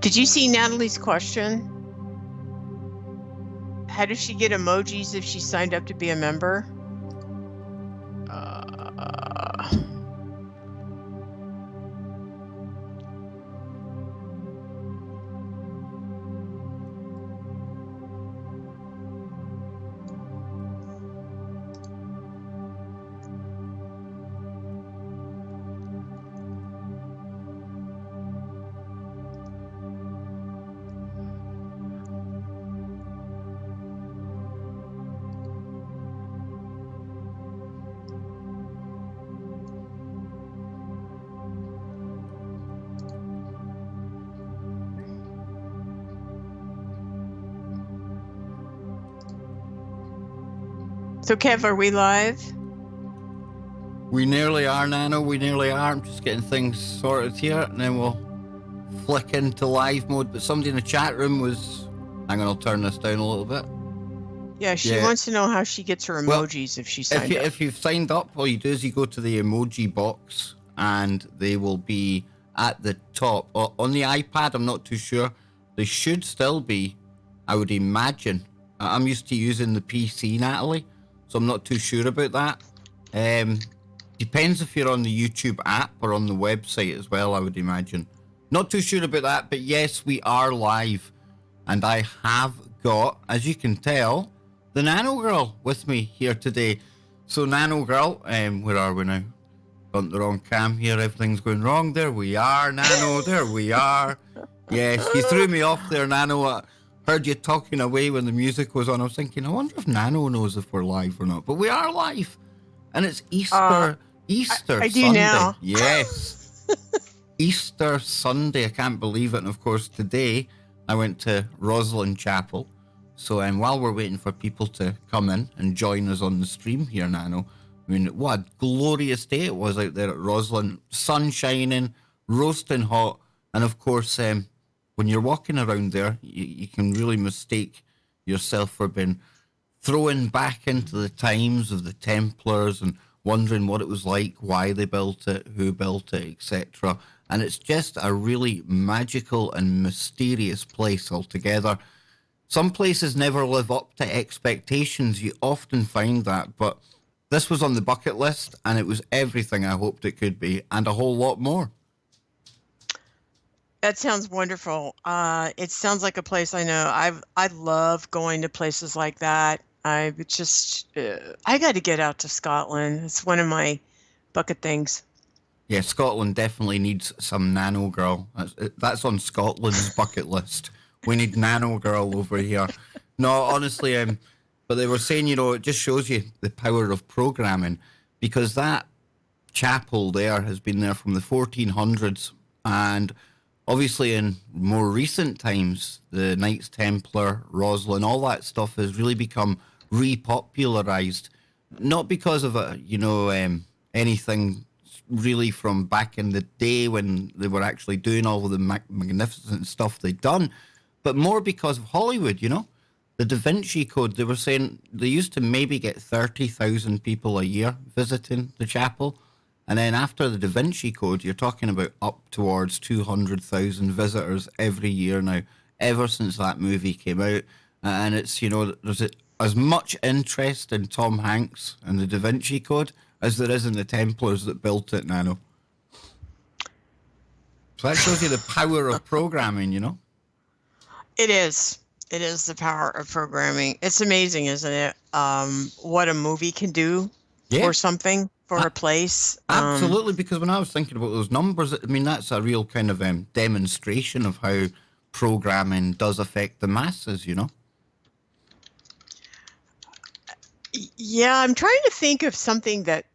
Did you see Natalie's question? How does she get emojis if she signed up to be a member? So, Kev, are we live? We nearly are, Nano. We nearly are. I'm just getting things sorted here, and then we'll flick into live mode. But somebody in the chat room was... Hang on, I'll turn this down a little bit. Yeah, she wants to know how she gets her emojis if she signed up. If you've signed up, all you do is you go to the emoji box, and they will be at the top. On the iPad, I'm not too sure. They should still be, I would imagine. I'm used to using the PC, Natalie, so I'm not too sure about that. Depends if you're on the YouTube app or on the website as well, I would imagine. Not too sure about that, but yes, we are live. And I have got, as you can tell, the Nanogirl with me here today. So Nanogirl, where are we now? Got the wrong cam here, everything's going wrong. There we are, Nano, there we are. Yes, you threw me off there, Nano. I heard you talking away when the music was on. I was thinking, I wonder if Nano knows if we're live or not. But we are live. And it's Easter I Sunday. do now. Yes. Easter Sunday. I can't believe it. And of course, today I went to Rosslyn Chapel. So while we're waiting for people to come in and join us on the stream here, Nano, I mean, what a glorious day it was out there at Rosslyn. Sun shining, roasting hot. And of course, when you're walking around there, you can really mistake yourself for being thrown back into the times of the Templars and wondering what it was like, why they built it, who built it, etc. And it's just a really magical and mysterious place altogether. Some places never live up to expectations. You often find that, but this was on the bucket list, and it was everything I hoped it could be, and a whole lot more. That sounds wonderful. It sounds like a place I know. I love going to places like that. I got to get out to Scotland. It's one of my bucket things. Yeah, Scotland definitely needs some Nanogirl. That's on Scotland's bucket list. We need Nanogirl over here. No, honestly, but they were saying, it just shows you the power of programming, because that chapel there has been there from the 1400s, and obviously in more recent times, the Knights Templar, Rosslyn, all that stuff has really become repopularized, not because of anything really from back in the day when they were actually doing all of the magnificent stuff they'd done, but more because of Hollywood. The Da Vinci Code, they were saying they used to maybe get 30,000 people a year visiting the chapel. And then after the Da Vinci Code, you're talking about up towards 200,000 visitors every year now, ever since that movie came out. And it's, there's as much interest in Tom Hanks and the Da Vinci Code as there is in the Templars that built it, Nano. So that shows you the power of programming, It is. It is the power of programming. It's amazing, isn't it? What a movie can do for something. For a place. Absolutely, because when I was thinking about those numbers, I mean, that's a real kind of demonstration of how programming does affect the masses, Yeah, I'm trying to think of something that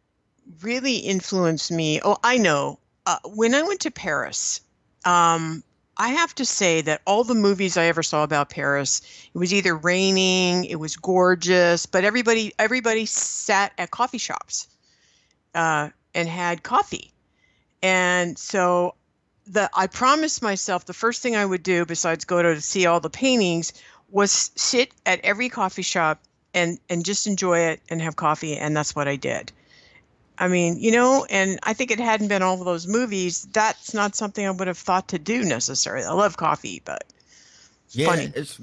really influenced me. Oh, I know. When I went to Paris, I have to say that all the movies I ever saw about Paris, it was either raining, it was gorgeous, but everybody sat at coffee shops. And had coffee. And so I promised myself the first thing I would do besides go to see all the paintings was sit at every coffee shop and just enjoy it and have coffee. And that's what I did. I mean, and I think it hadn't been all of those movies. That's not something I would have thought to do necessarily. I love coffee, but it's Yeah, funny. it's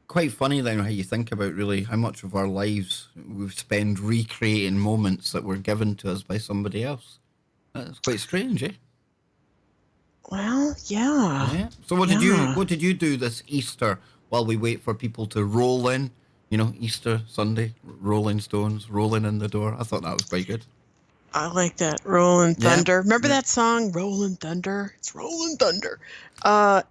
quite funny then how you think about really how much of our lives we spend recreating moments that were given to us by somebody else. That's quite strange, eh? Well, yeah. Yeah. So what did you Yeah. what did you do this Easter while we wait for people to roll in? You know, Easter Sunday, Rolling Stones rolling in the door. I thought that was quite good. I like that. Rolling Yeah. Thunder. Remember Yeah. that song, Rolling Thunder? It's Rolling Thunder. Uh,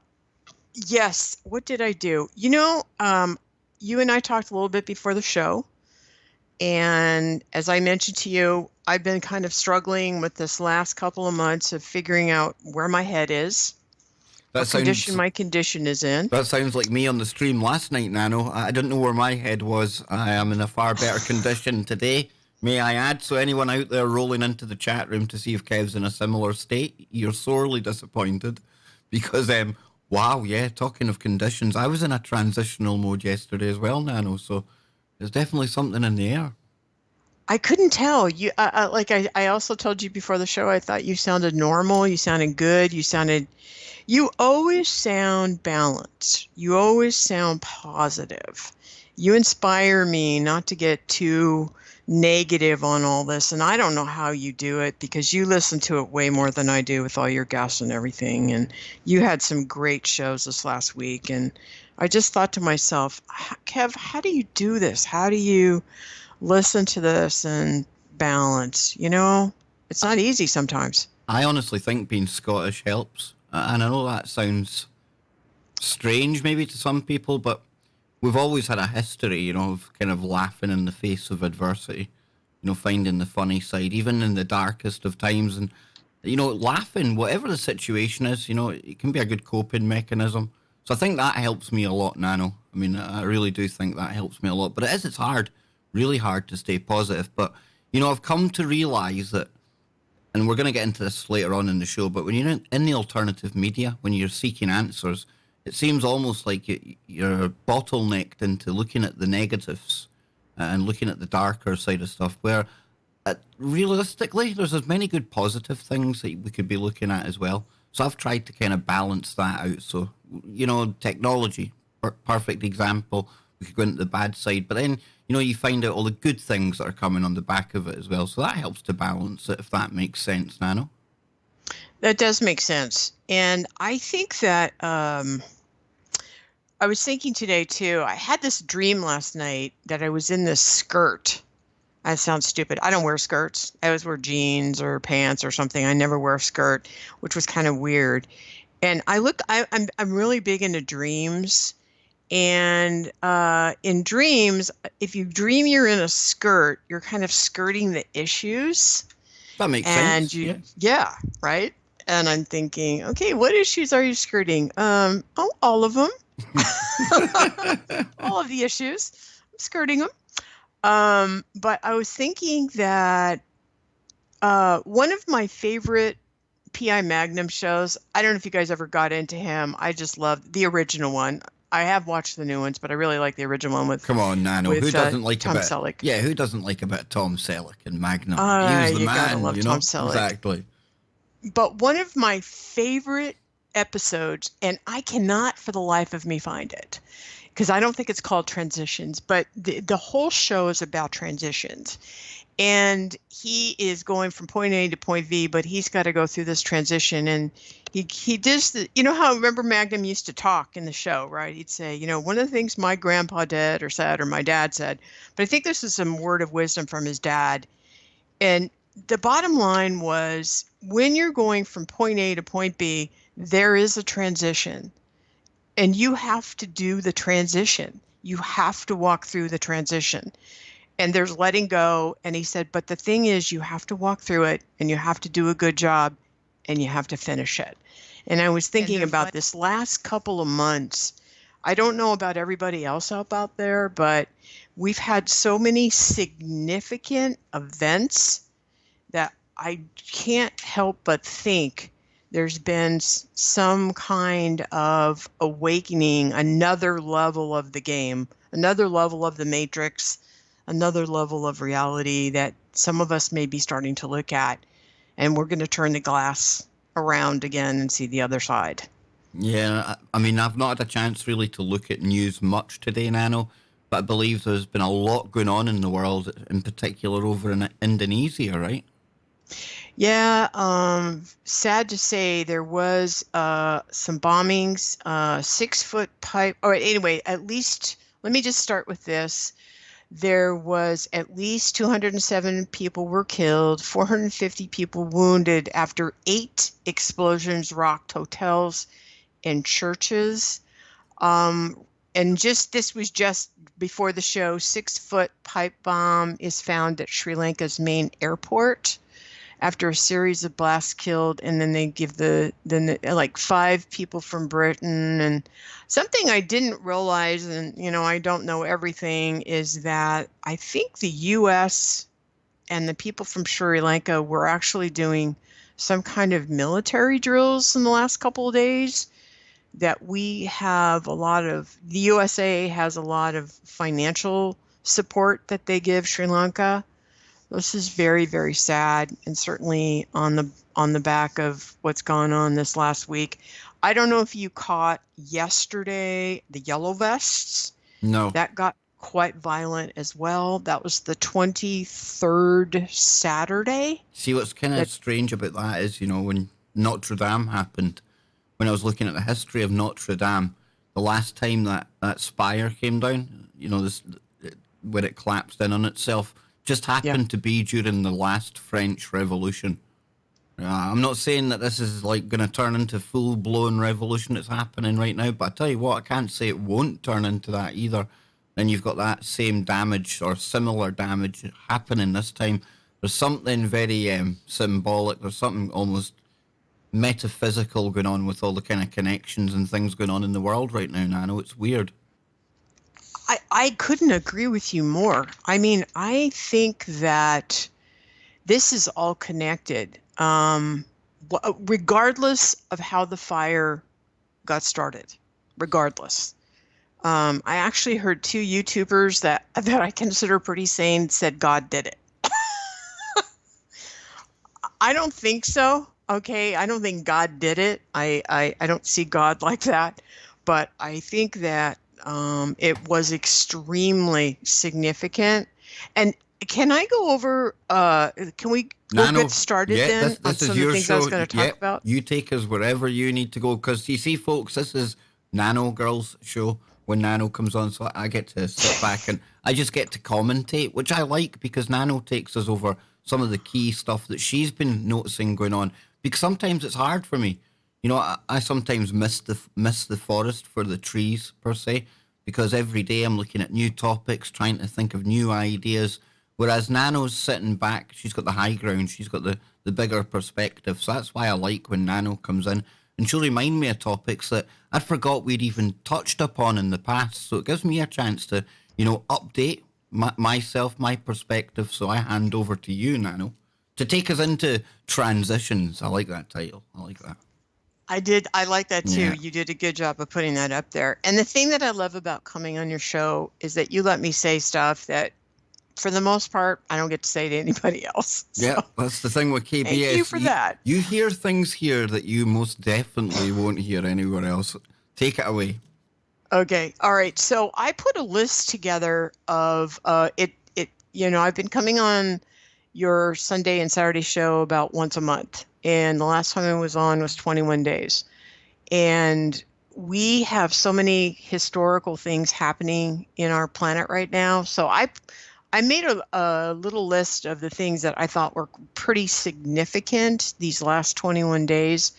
yes. What did I do? You and I talked a little bit before the show. And as I mentioned to you, I've been kind of struggling with this last couple of months of figuring out where my head is, That what condition sounds my condition is in. that sounds like me on the stream last night, Nano. I didn't know where my head was. I am in a far better condition today, may I add. So anyone out there rolling into the chat room to see if Kev's in a similar state, you're sorely disappointed. Because wow, yeah, talking of conditions, I was in a transitional mode yesterday as well, Nano, so there's definitely something in the air. I couldn't tell you. I also told you before the show, I thought you sounded normal. You sounded good. You always sound balanced. You always sound positive. You inspire me not to get too negative on all this. And I don't know how you do it because you listen to it way more than I do with all your guests and everything. And you had some great shows this last week. And I just thought to myself, Kev, how do you do this? How do you listen to this and balance? It's not easy sometimes. I honestly think being Scottish helps. And I know that sounds strange maybe to some people, but we've always had a history, of kind of laughing in the face of adversity, finding the funny side, even in the darkest of times. And, laughing, whatever the situation is, it can be a good coping mechanism. So I think that helps me a lot, Nano. I mean, I really do think that helps me a lot. But it's hard, really hard to stay positive. But, I've come to realize that, and we're going to get into this later on in the show, but when you're in the alternative media, when you're seeking answers, it seems almost like you're bottlenecked into looking at the negatives and looking at the darker side of stuff, where realistically, there's as many good positive things that we could be looking at as well. So I've tried to kind of balance that out. So, technology, perfect example. We could go into the bad side, but then, you find out all the good things that are coming on the back of it as well. So that helps to balance it, if that makes sense, Nano. That does make sense. And I think that I was thinking today too, I had this dream last night that I was in this skirt. That sounds stupid. I don't wear skirts. I always wear jeans or pants or something. I never wear a skirt, which was kind of weird. And I'm really big into dreams. And in dreams, if you dream you're in a skirt, you're kind of skirting the issues. That makes And sense. Yeah. yeah, right. And I'm thinking, okay, what issues are you skirting? All of them. All of the issues. I'm skirting them. But I was thinking that one of my favorite PI Magnum shows, I don't know if you guys ever got into him. I just love the original one. I have watched the new ones, but I really like the original one with Come on, Nano. Who doesn't like a Tom bit? Selleck. Yeah, who doesn't like a bit of Tom Selleck and Magnum? He was the You gotta man, love Tom Selleck. Exactly. But one of my favorite episodes, and I cannot for the life of me find it, because I don't think it's called Transitions, but the whole show is about transitions. And he is going from point A to point V, but he's got to go through this transition. And he does how, remember Magnum used to talk in the show, right? He'd say, one of the things my grandpa did or said, or my dad said, but I think this is some word of wisdom from his dad. And the bottom line was, when you're going from point A to point B, there is a transition. And you have to do the transition. You have to walk through the transition. And there's letting go. And he said, but the thing is, you have to walk through it and you have to do a good job and you have to finish it. And I was thinking about this last couple of months. I don't know about everybody else out there, but we've had so many significant events that I can't help but think there's been some kind of awakening, another level of the game, another level of the matrix, another level of reality that some of us may be starting to look at, and we're going to turn the glass around again and see the other side. Yeah, I mean, I've not had a chance really to look at news much today, Nano, but I believe there's been a lot going on in the world, in particular over in Indonesia, right? Yeah, sad to say there was some bombings, 6 foot pipe. All right, anyway, at least let me just start with this. There was at least 207 people were killed, 450 people wounded after 8 explosions rocked hotels and churches. Um, and just this was just before the show, 6 foot pipe bomb is found at Sri Lanka's main airport after a series of blasts killed, and then they give like 5 people from Britain. And something I didn't realize, and I don't know everything, is that I think the US and the people from Sri Lanka were actually doing some kind of military drills in the last couple of days. That we have a lot of, the USA has a lot of financial support that they give Sri Lanka. This is very, very sad, and certainly on the back of what's gone on this last week. I don't know if you caught yesterday the yellow vests. No. That got quite violent as well. That was the 23rd Saturday. See, what's kind of That strange about that is, when Notre Dame happened, when I was looking at the history of Notre Dame, the last time that spire came down, this where it collapsed in on itself, just yeah. happened to be during the last French Revolution. I'm not saying that this is like going to turn into full blown revolution that's happening right now, but I tell you what, I can't say it won't turn into that either. Then you've got that same damage or similar damage happening this time. There's something very symbolic. There's something almost metaphysical going on with all the kind of connections and things going on in the world right now, Nano. It's weird. I couldn't agree with you more. I mean, I think that this is all connected, regardless of how the fire got started. Regardless, I actually heard 2 YouTubers that I consider pretty sane said God did it. I don't think so. Okay, I don't think God did it. I don't see God like that, but I think that it was extremely significant. And can I go over? Can we go Nano, get started yeah, then on this some is of the your things I was show. going to Yeah, talk about? you take us wherever you need to go. Because you see, folks, this is Nanogirl's show when Nano comes on, so I get to sit back and I just get to commentate, which I like because Nano takes us over some of the key stuff that she's been noticing going on. Because sometimes it's hard for me. I sometimes miss the forest for the trees per se, because every day I'm looking at new topics, trying to think of new ideas. Whereas Nano's sitting back, she's got the high ground, she's got the bigger perspective. So that's why I like when Nano comes in. And she'll remind me of topics that I forgot we'd even touched upon in the past. So it gives me a chance to, update myself, my perspective. So I hand over to you, Nano, to take us into transitions. I like that title. I like that. I did. I like that too. Yeah. You did a good job of putting that up there. And the thing that I love about coming on your show is that you let me say stuff that, for the most part, I don't get to say to anybody else. Yeah, So that's the thing with KBS. thank you for that. You hear things here that you most definitely won't hear anywhere else. Take it away. Okay. All right. So I put a list together of I've been coming on your Sunday and Saturday show about once a month. And the last time I was on was 21 days. And we have so many historical things happening in our planet right now. So I made a little list of the things that I thought were pretty significant these last 21 days.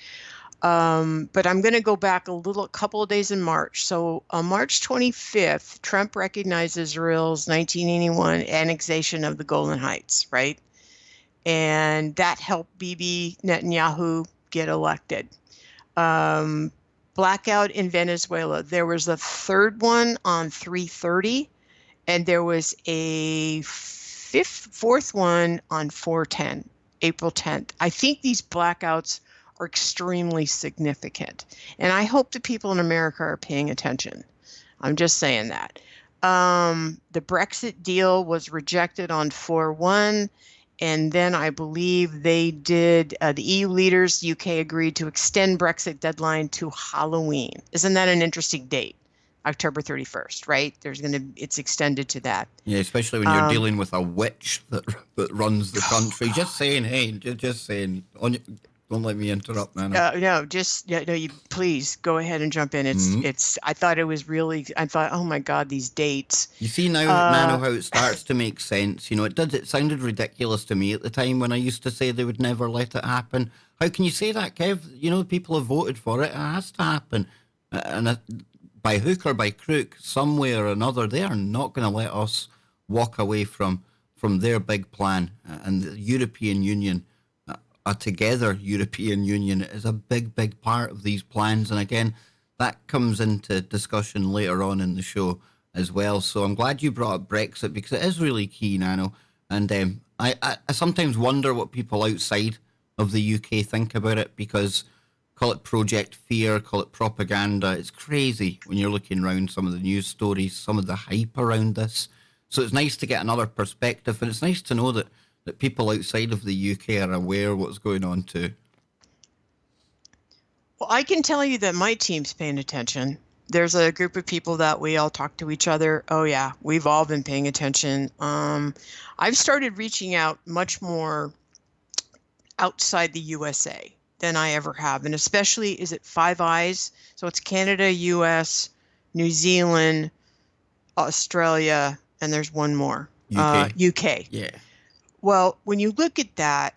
But I'm going to go back a couple of days in March. So on March 25th, Trump recognized Israel's 1981 annexation of the Golan Heights, right? And that helped Bibi Netanyahu get elected. Blackout in Venezuela. There was a third one on 3/30, and there was a fourth one on 4/10, April 10th. I think these blackouts are extremely significant, and I hope the people in America are paying attention. I'm just saying that. The Brexit deal was rejected on 4/1, And then I believe they did, the EU leaders, UK agreed to extend Brexit deadline to Halloween. Isn't that an interesting date? October 31st, right? It's extended to that. Yeah, especially when you're Um, dealing with a witch that runs the country. Just saying, hey, just saying. Don't let me interrupt, Nano. no, just yeah, no. You please go ahead and jump in. Mm-hmm. It's. I thought it was really. I thought, oh my God, these dates. You see now, Nano, Uh, how it starts to make sense. You know, it did. It sounded ridiculous to me at the time when I used to say they would never let it happen. How can you say that, Kev? You know, people have voted for it. It has to happen, and by hook or by crook, some way or another, they are not going to let us walk away from their big plan. And the European Union, a together European Union, is a big, big part of these plans. And again, that comes into discussion later on in the show as well. So I'm glad you brought up Brexit because it is really key, Nano. And I sometimes wonder what people outside of the UK think about it because call it Project Fear, call it propaganda. It's crazy when you're looking around some of the news stories, some of the hype around this. So it's nice to get another perspective, and it's nice to know that people outside of the UK are aware of what's going on too. well, I can tell you that my team's paying attention. There's a group of people that we all talk to each other. Oh yeah, we've all been paying attention. I've started reaching out much more outside the USA than I ever have, and especially is it Five Eyes? So it's Canada, US, New Zealand, Australia, and there's one more, UK. UK. Yeah. Well, when you look at that,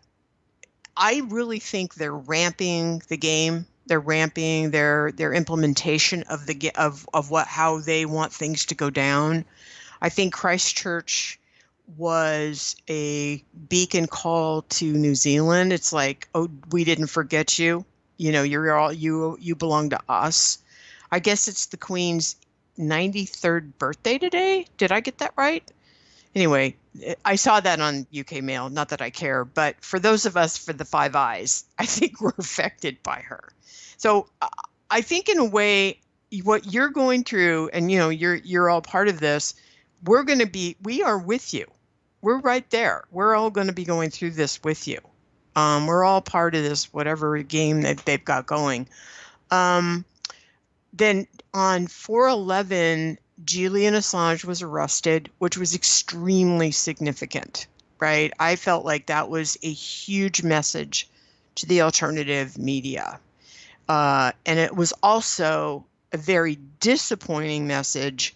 I really think they're ramping the game. They're ramping their implementation of of what how they want things to go down. I think Christchurch was a beacon call to New Zealand. It's like, oh, we didn't forget you. You know, you belong to us. I guess it's the Queen's 93rd birthday today. Did I get that right? Anyway, I saw that on UK Mail. Not that I care, but for those of us for the Five Eyes, I think we're affected by her. So I think in a way, what you're going through, and you know, you're all part of this. We are with you. We're right there. We're all going to be going through this with you. We're all part of this, whatever game that they've got going. Um, then on 4/11, Julian Assange was arrested, which was extremely significant, right? I felt like that was a huge message to the alternative media. And it was also a very disappointing message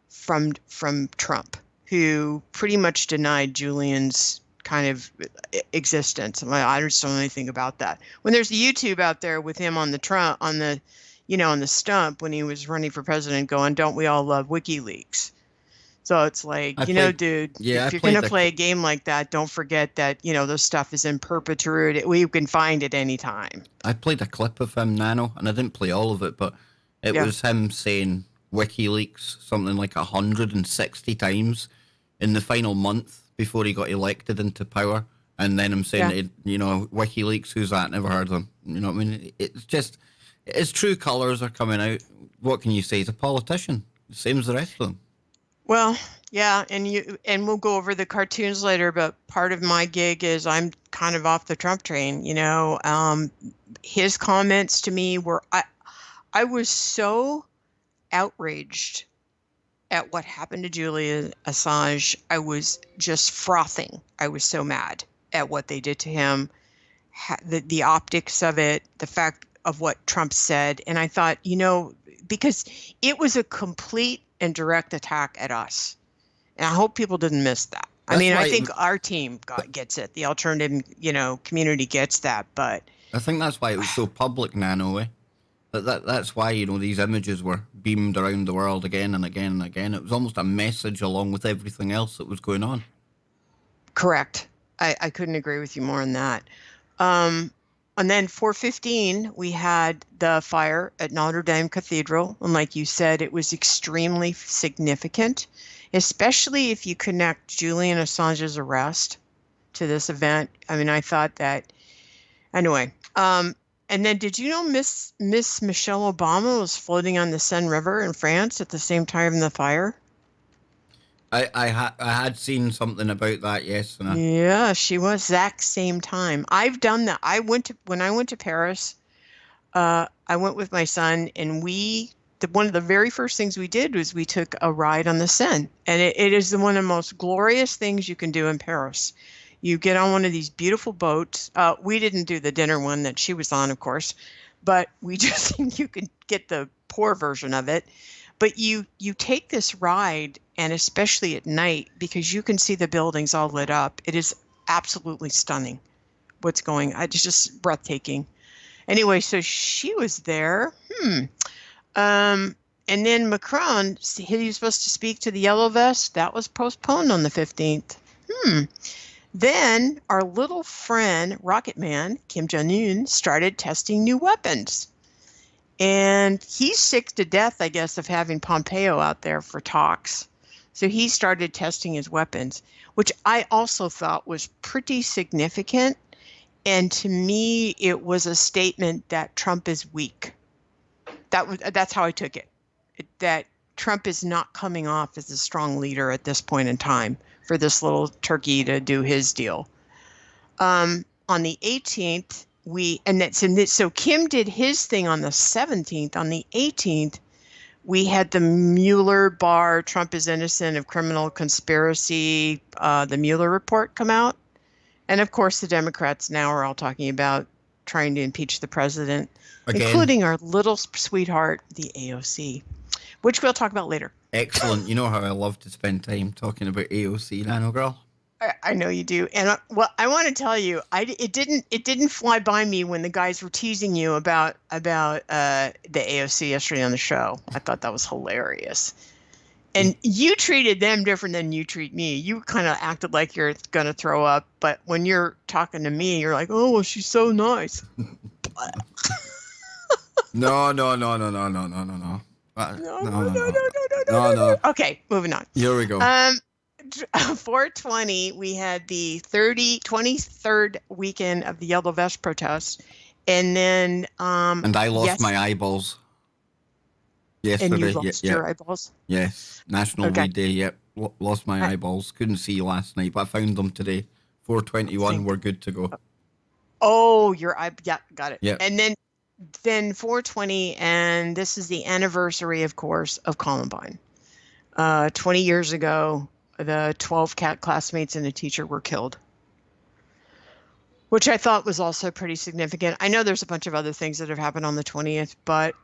from Trump, who pretty much denied Julian's kind of existence. I just don't know anything about that. When there's a YouTube out there with him on the Trump on the, you know, on the stump when he was running for president, going, "Don't we all love WikiLeaks?" So it's like, I you know, played. dude, Yeah, I if you're gonna played a. play a game like that, don't forget that, you know, this stuff is in perpetuity. We can find it anytime. I played a clip of him, Nano, and I didn't play all of it, but it Yeah. was him saying WikiLeaks something like 160 times in the final month before he got elected into power, and then him saying, Yeah. you know, WikiLeaks, who's that? Never heard of them. You know what I mean? It's just his true colours are coming out. What can you say? He's a politician, same as the rest of them. Well, yeah, and we'll go over the cartoons later, but part of my gig is I'm kind of off the Trump train, you know. His comments to me were I was so outraged at what happened to Julian Assange. I was just frothing. I was so mad at what they did to him, the optics of it, the fact of what Trump said, and I thought, you know, because it was a complete and direct attack at us. And I hope people didn't miss that. I That's mean, I why. think our team gets it. The alternative, you know, community gets that. But I think that's why it was so public, Nano. That's why, you know, these images were beamed around the world again and again and again. It was almost a message along with everything else that was going on. correct. I couldn't agree with you more on that. Um, and then 4/15, we had the fire at Notre Dame Cathedral. And like you said, it was extremely significant, especially if you connect Julian Assange's arrest to this event. I mean, I thought that anyway. And then did you know Miss Michelle Obama was floating on the Seine River in France at the same time in the fire? I had seen something about that, yes, and Yeah, she was exact same time. I've done that. When I went to Paris, I went with my son, and one of the very first things we did was we took a ride on the Seine, and it is one of the most glorious things you can do in Paris. You get on one of these beautiful boats. We didn't do the dinner one that she was on, of course, but we just you could get the poor version of it. But you take this ride, and especially at night, because you can see the buildings all lit up. It is absolutely stunning what's going. It's just breathtaking. Anyway, so she was there. Um, and then Macron, he was supposed to speak to the Yellow Vest. That was postponed on the 15th. Then our little friend, Rocket Man, Kim Jong-un, started testing new weapons. And he's sick to death, I guess, of having Pompeo out there for talks. So he started testing his weapons, which I also thought was pretty significant. And to me, it was a statement that Trump is weak. That's how I took it. That Trump is not coming off as a strong leader at this point in time for this little turkey to do his deal. On the 18th, so Kim did his thing on the 17th. On the 18th, we had the Mueller Barr, Trump is innocent of criminal conspiracy, the Mueller report come out. And of course, the Democrats now are all talking about trying to impeach the president, again, including our little sweetheart, the AOC, which we'll talk about later. excellent. You know how I love to spend time talking about AOC, Nanogirl. I know you do, and well, I want to tell you, it didn't fly by me when the guys were teasing you about the AOC yesterday on the show. I thought that was hilarious. And you treated them different than you treat me. You kind of acted like you're going to throw up. But when you're talking to me, you're like, oh, well, she's so nice. No. No. No. Okay, moving on. Here we go. 420, we had the 23rd weekend of the Yellow Vest protests. And then... and I lost my eyeballs. Yesterday. And you lost your eyeballs? Yes. National Weed Day, yep. Lost my eyeballs. Couldn't see last night, but I found them today. 421, we're good to go. Oh, your eye, yeah, got it. Yep. And then 420, and this is the anniversary, of course, of Columbine. 20 years ago, the 12 classmates and a teacher were killed, which I thought was also pretty significant. I know there's a bunch of other things that have happened on the 20th, but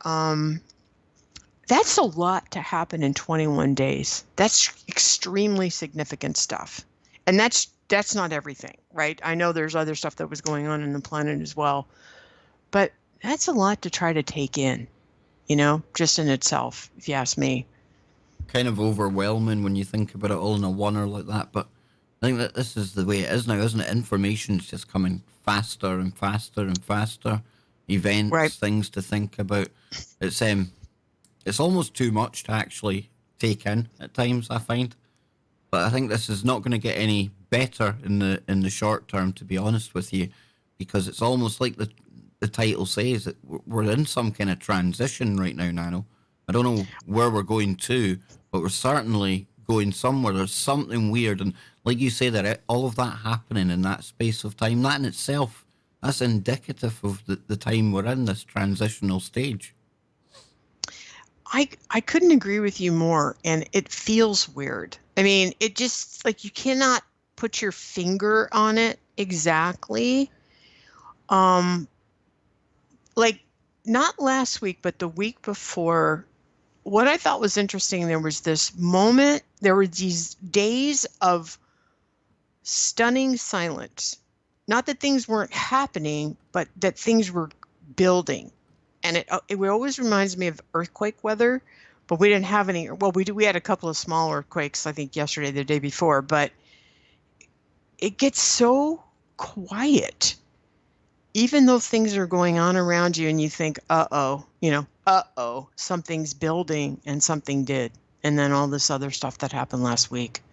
that's a lot to happen in 21 days. That's extremely significant stuff. And that's not everything, right? I know there's other stuff that was going on in the planet as well, but that's a lot to try to take in, just in itself, if you ask me. Kind of overwhelming when you think about it all in a oneer like that, but I think that this is the way it is now, isn't it? Information's just coming faster and faster and faster. Events, right. Things to think about. It's almost too much to actually take in at times, I find. But I think this is not going to get any better in the short term, to be honest with you, because it's almost like the title says that we're in some kind of transition right now, Nano. I don't know where we're going to, but we're certainly going somewhere. There's something weird, and like you say, that all of that happening in that space of time, that in itself, that's indicative of the time we're in, this transitional stage. I couldn't agree with you more, and it feels weird. I mean, it just, like, you cannot put your finger on it exactly. Like, not last week, but the week before, what I thought was interesting, there was this moment, there were these days of stunning silence. Not that things weren't happening, but that things were building. And it always reminds me of earthquake weather, but we didn't have any. Well, we had a couple of small earthquakes, I think yesterday, the day before, but it gets so quiet, even though things are going on around you and you think, something's building, and something did. And then all this other stuff that happened last week.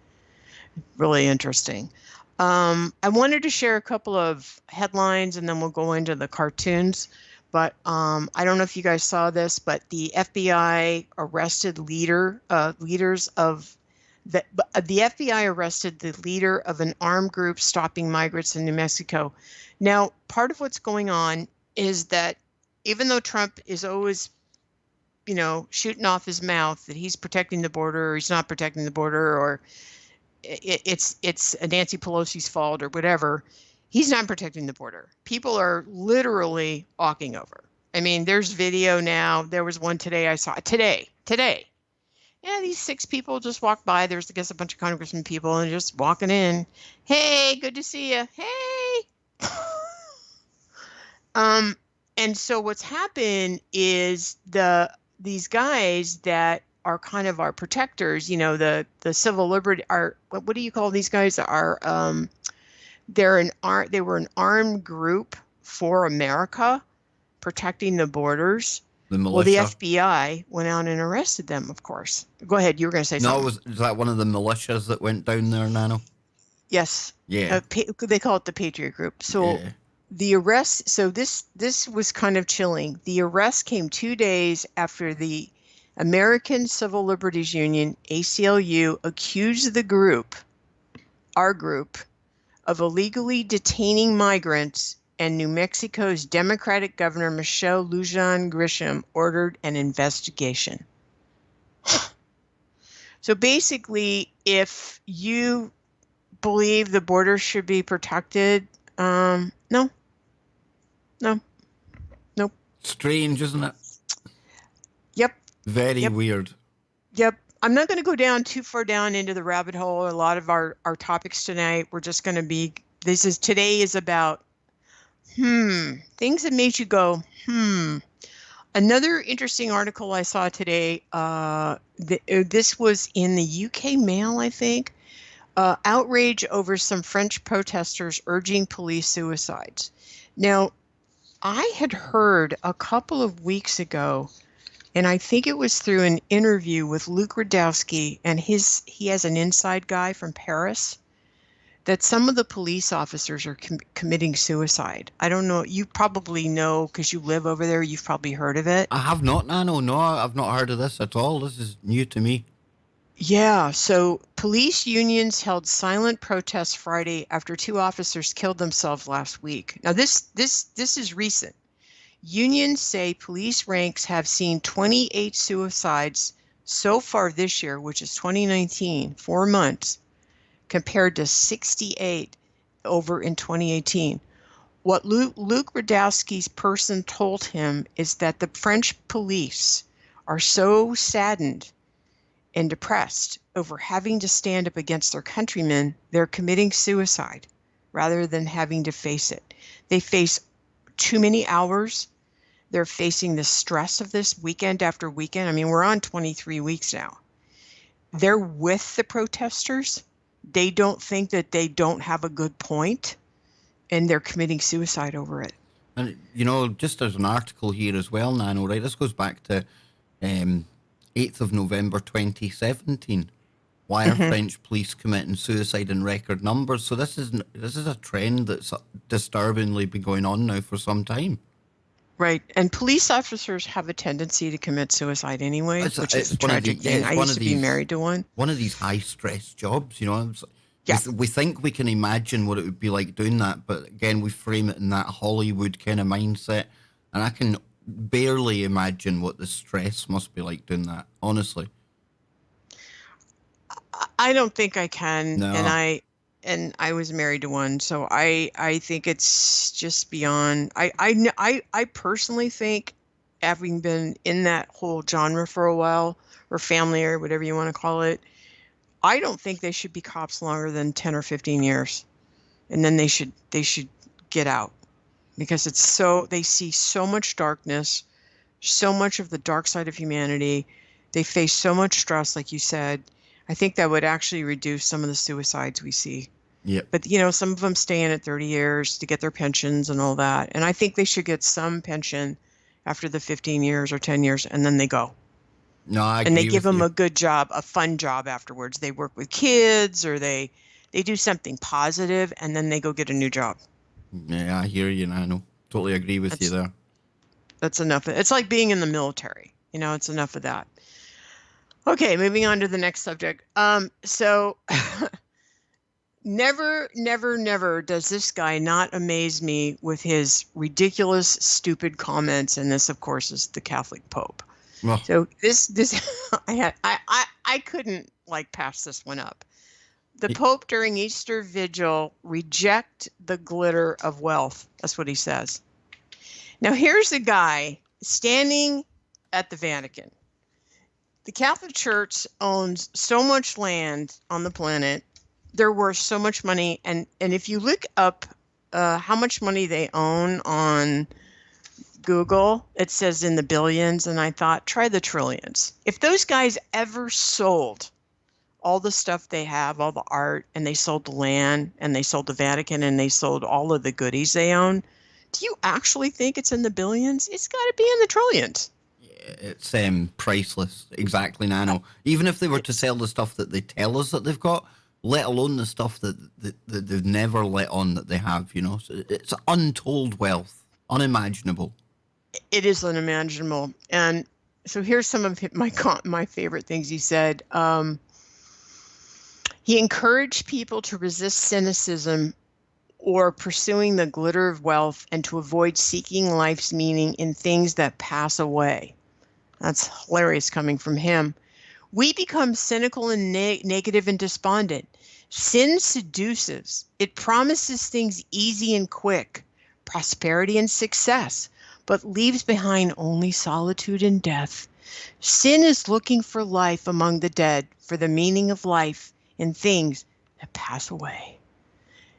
Really interesting. I wanted to share a couple of headlines, and then we'll go into the cartoons. But I don't know if you guys saw this, but the FBI arrested leaders of The FBI arrested the leader of an armed group stopping migrants in New Mexico. Now, part of what's going on is that even though Trump is always, shooting off his mouth that he's protecting the border or he's not protecting the border or it's Nancy Pelosi's fault or whatever, he's not protecting the border. People are literally walking over. I mean, there's video now. There was one today I saw today. Yeah, these 6 people just walked by. There's, I guess, a bunch of congressman people and just walking in. Hey, good to see you. Hey. And so what's happened is these guys that are kind of our protectors, the civil liberty are, what do you call these guys? They were an armed group for America protecting the borders. The Well, the militia. FBI went out and arrested them, of course. Go ahead. You were going to say No, something. is that one of the militias that went down there, Nano? Yes. Yeah. They call it the Patriot Group. So Yeah. the arrest, so this was kind of chilling. The arrest came 2 days after the American Civil Liberties Union, ACLU, accused the group, our group, of illegally detaining migrants, and New Mexico's Democratic Governor Michelle Lujan Grisham ordered an investigation. So basically, if you believe the border should be protected, no. Strange, isn't it? Yep. Very weird. Yep. I'm not going to go down too far down into the rabbit hole. A lot of our topics tonight, we're just going to be, today is about, things that made you go, Another interesting article I saw today, this was in the UK Mail, I think, outrage over some French protesters urging police suicides. Now, I had heard a couple of weeks ago, and I think it was through an interview with Luke Rudkowski, and he has an inside guy from Paris, that some of the police officers are committing suicide. I don't know. You probably know because you live over there. You've probably heard of it. I have not, Nano. No, I've not heard of this at all. This is new to me. Yeah, so police unions held silent protests Friday after 2 officers killed themselves last week. Now this is recent. Unions say police ranks have seen 28 suicides so far this year, which is 2019, 4 months, compared to 68 over in 2018. What Luke Radowski's person told him is that the French police are so saddened and depressed over having to stand up against their countrymen, they're committing suicide rather than having to face it. They face too many hours. They're facing the stress of this weekend after weekend. I mean, we're on 23 weeks now. They're with the protesters. They don't think that they don't have a good point, and they're committing suicide over it. And, just as an article here as well, Nano, right? This goes back to 8th of November 2017. Why are French police committing suicide in record numbers? So this is a trend that's disturbingly been going on now for some time. Right. And police officers have a tendency to commit suicide anyway, which is a tragic thing. I used to be married to one. One of these high-stress jobs, Yeah. We think we can imagine what it would be like doing that, but again, we frame it in that Hollywood kind of mindset, and I can barely imagine what the stress must be like doing that, honestly. I don't think I can. No. And I was married to one, so I think it's just beyond. I personally think, having been in that whole genre for a while, or family, or whatever you want to call it, I don't think they should be cops longer than 10 or 15 years, and then they should get out, because they see so much darkness, so much of the dark side of humanity. They face so much stress, like you said. I think that would actually reduce some of the suicides we see. Yep. But, some of them stay in at 30 years to get their pensions and all that. And I think they should get some pension after the 15 years or 10 years, and then they go. No, I agree. And they give with them you. a good job, a fun job afterwards. They work with kids, or they do something positive, and then they go get a new job. Yeah, I hear you, Nano. Totally agree with you there. That's enough. It's like being in the military. It's enough of that. Okay, moving on to the next subject. So never, never, never does this guy not amaze me with his ridiculous, stupid comments, and this, of course, is the Catholic Pope. Well, So this I couldn't like pass this one up. The Pope during Easter Vigil reject the glitter of wealth. That's what he says. Now here's a guy standing at the Vatican. The Catholic Church owns so much land on the planet. They're worth so much money, and if you look up how much money they own on Google, it says in the billions, and I thought, try the trillions. If those guys ever sold all the stuff they have, all the art, and they sold the land, and they sold the Vatican, and they sold all of the goodies they own, do you actually think it's in the billions? It's got to be in the trillions. it's priceless. Exactly, Nano. Even if they were to sell the stuff that they tell us that they've got, let alone the stuff that they've never let on that they have, you know. So it's untold wealth, unimaginable. It is unimaginable. And so here's some of my favorite things he said. He encouraged people to resist cynicism or pursuing the glitter of wealth and to avoid seeking life's meaning in things that pass away. That's hilarious coming from him. We become cynical and negative and despondent. Sin seduces. It promises things easy and quick, prosperity and success, but leaves behind only solitude and death. Sin is looking for life among the dead, for the meaning of life in things that pass away.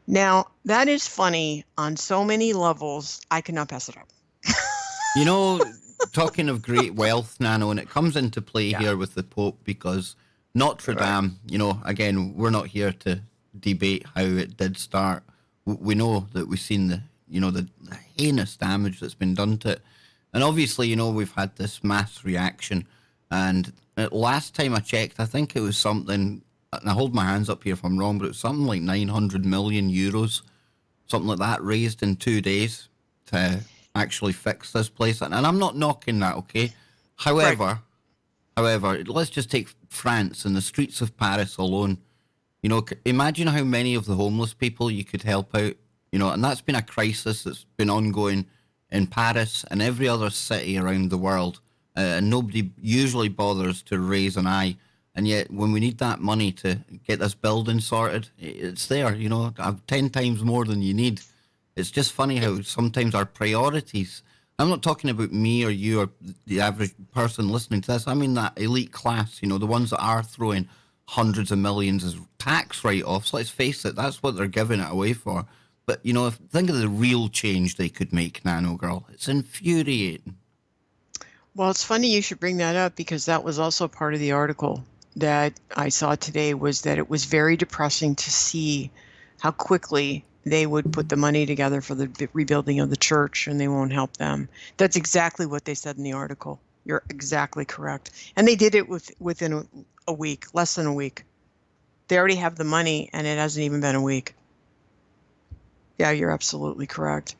Now, that is funny on so many levels, I cannot pass it up. You know, talking of great wealth, Nano, and it comes into play here with the Pope because Notre Dame, you know, again, we're not here to debate how it did start. We know that we've seen the heinous damage that's been done to it. And obviously, you know, we've had this mass reaction. And last time I checked, I think it was something, and I hold my hands up here if I'm wrong, but it was something like 900 million euros, something like that, raised in 2 days to actually fix this place. And I'm not knocking that, okay? However, let's just take France and the streets of Paris alone. You know, imagine how many of the homeless people you could help out, you know, and that's been a crisis that's been ongoing in Paris and every other city around the world. And nobody usually bothers to raise an eye. And yet, when we need that money to get this building sorted, it's there, you know, 10 times more than you need. It's just funny how sometimes our priorities, I'm not talking about me or you or the average person listening to this. I mean that elite class, you know, the ones that are throwing hundreds of millions as tax write-offs. Let's face it, that's what they're giving it away for. But, you know, think of the real change they could make, Nanogirl. It's infuriating. Well, it's funny you should bring that up because that was also part of the article that I saw today, was that it was very depressing to see how quickly they would put the money together for the rebuilding of the church and they won't help them. That's exactly what they said in the article. You're exactly correct. And they did it within a week, less than a week. They already have the money and it hasn't even been a week. Yeah, you're absolutely correct.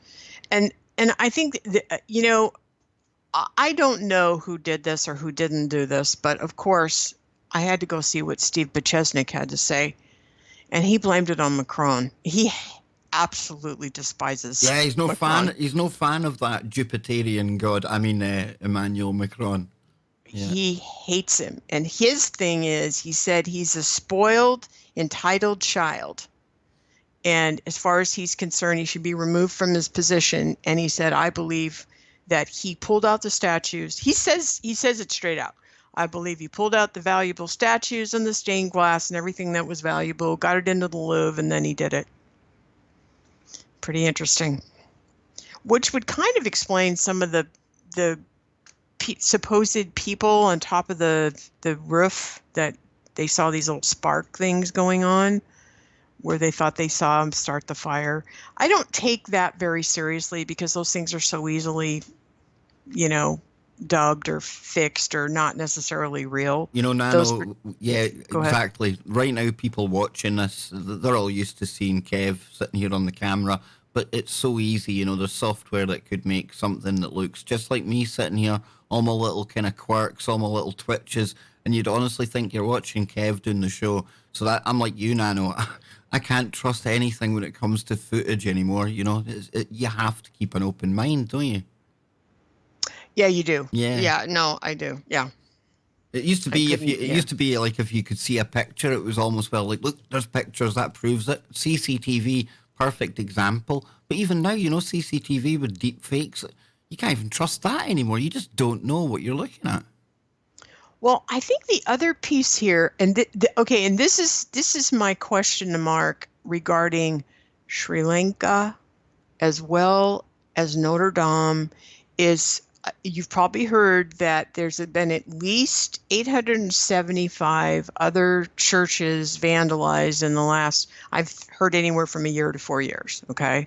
And I think, you know, I don't know who did this or who didn't do this, but of course, I had to go see what Steve Bachesnik had to say, and he blamed it on Macron. He absolutely despises. Yeah, he's no Macron. fan. He's no fan of that Jupiterian god. I mean, Emmanuel Macron. Yeah. He hates him, and his thing is, he said he's a spoiled, entitled child, and as far as he's concerned, he should be removed from his position. And he said, I believe that he pulled out the statues. He says it straight out. I believe he pulled out the valuable statues and the stained glass and everything that was valuable, got it into the Louvre, and then he did it. Pretty interesting. Which would kind of explain some of the supposed people on top of the roof that they saw these little spark things going on, where they thought they saw him start the fire. I don't take that very seriously because those things are so easily, you know, dubbed or fixed or not necessarily real. You know, Nano, yeah, exactly. Right now, people watching this, they're all used to seeing Kev sitting here on the camera. but it's so easy. There's software that could make something that looks just like me sitting here, all my little kind of quirks, all my little twitches, and you'd honestly think you're watching Kev doing the show. So that I'm like you, Nano. I can't trust anything when it comes to footage anymore. You have to keep an open mind, don't you? Yeah, you do. Yeah. Yeah, no, I do. Yeah. It used to I be couldn't, it yeah. used to be like if you could see a picture, it was almost well like, look, there's pictures that proves it. CCTV, perfect example. But even now, CCTV with deep fakes, you can't even trust that anymore. You just don't know what you're looking at. Well, I think the other piece here, and okay, and this is my question to Mark regarding Sri Lanka as well as Notre Dame, is you've probably heard that there's been at least 875 other churches vandalized in the last, I've heard anywhere from a year to 4 years. Okay.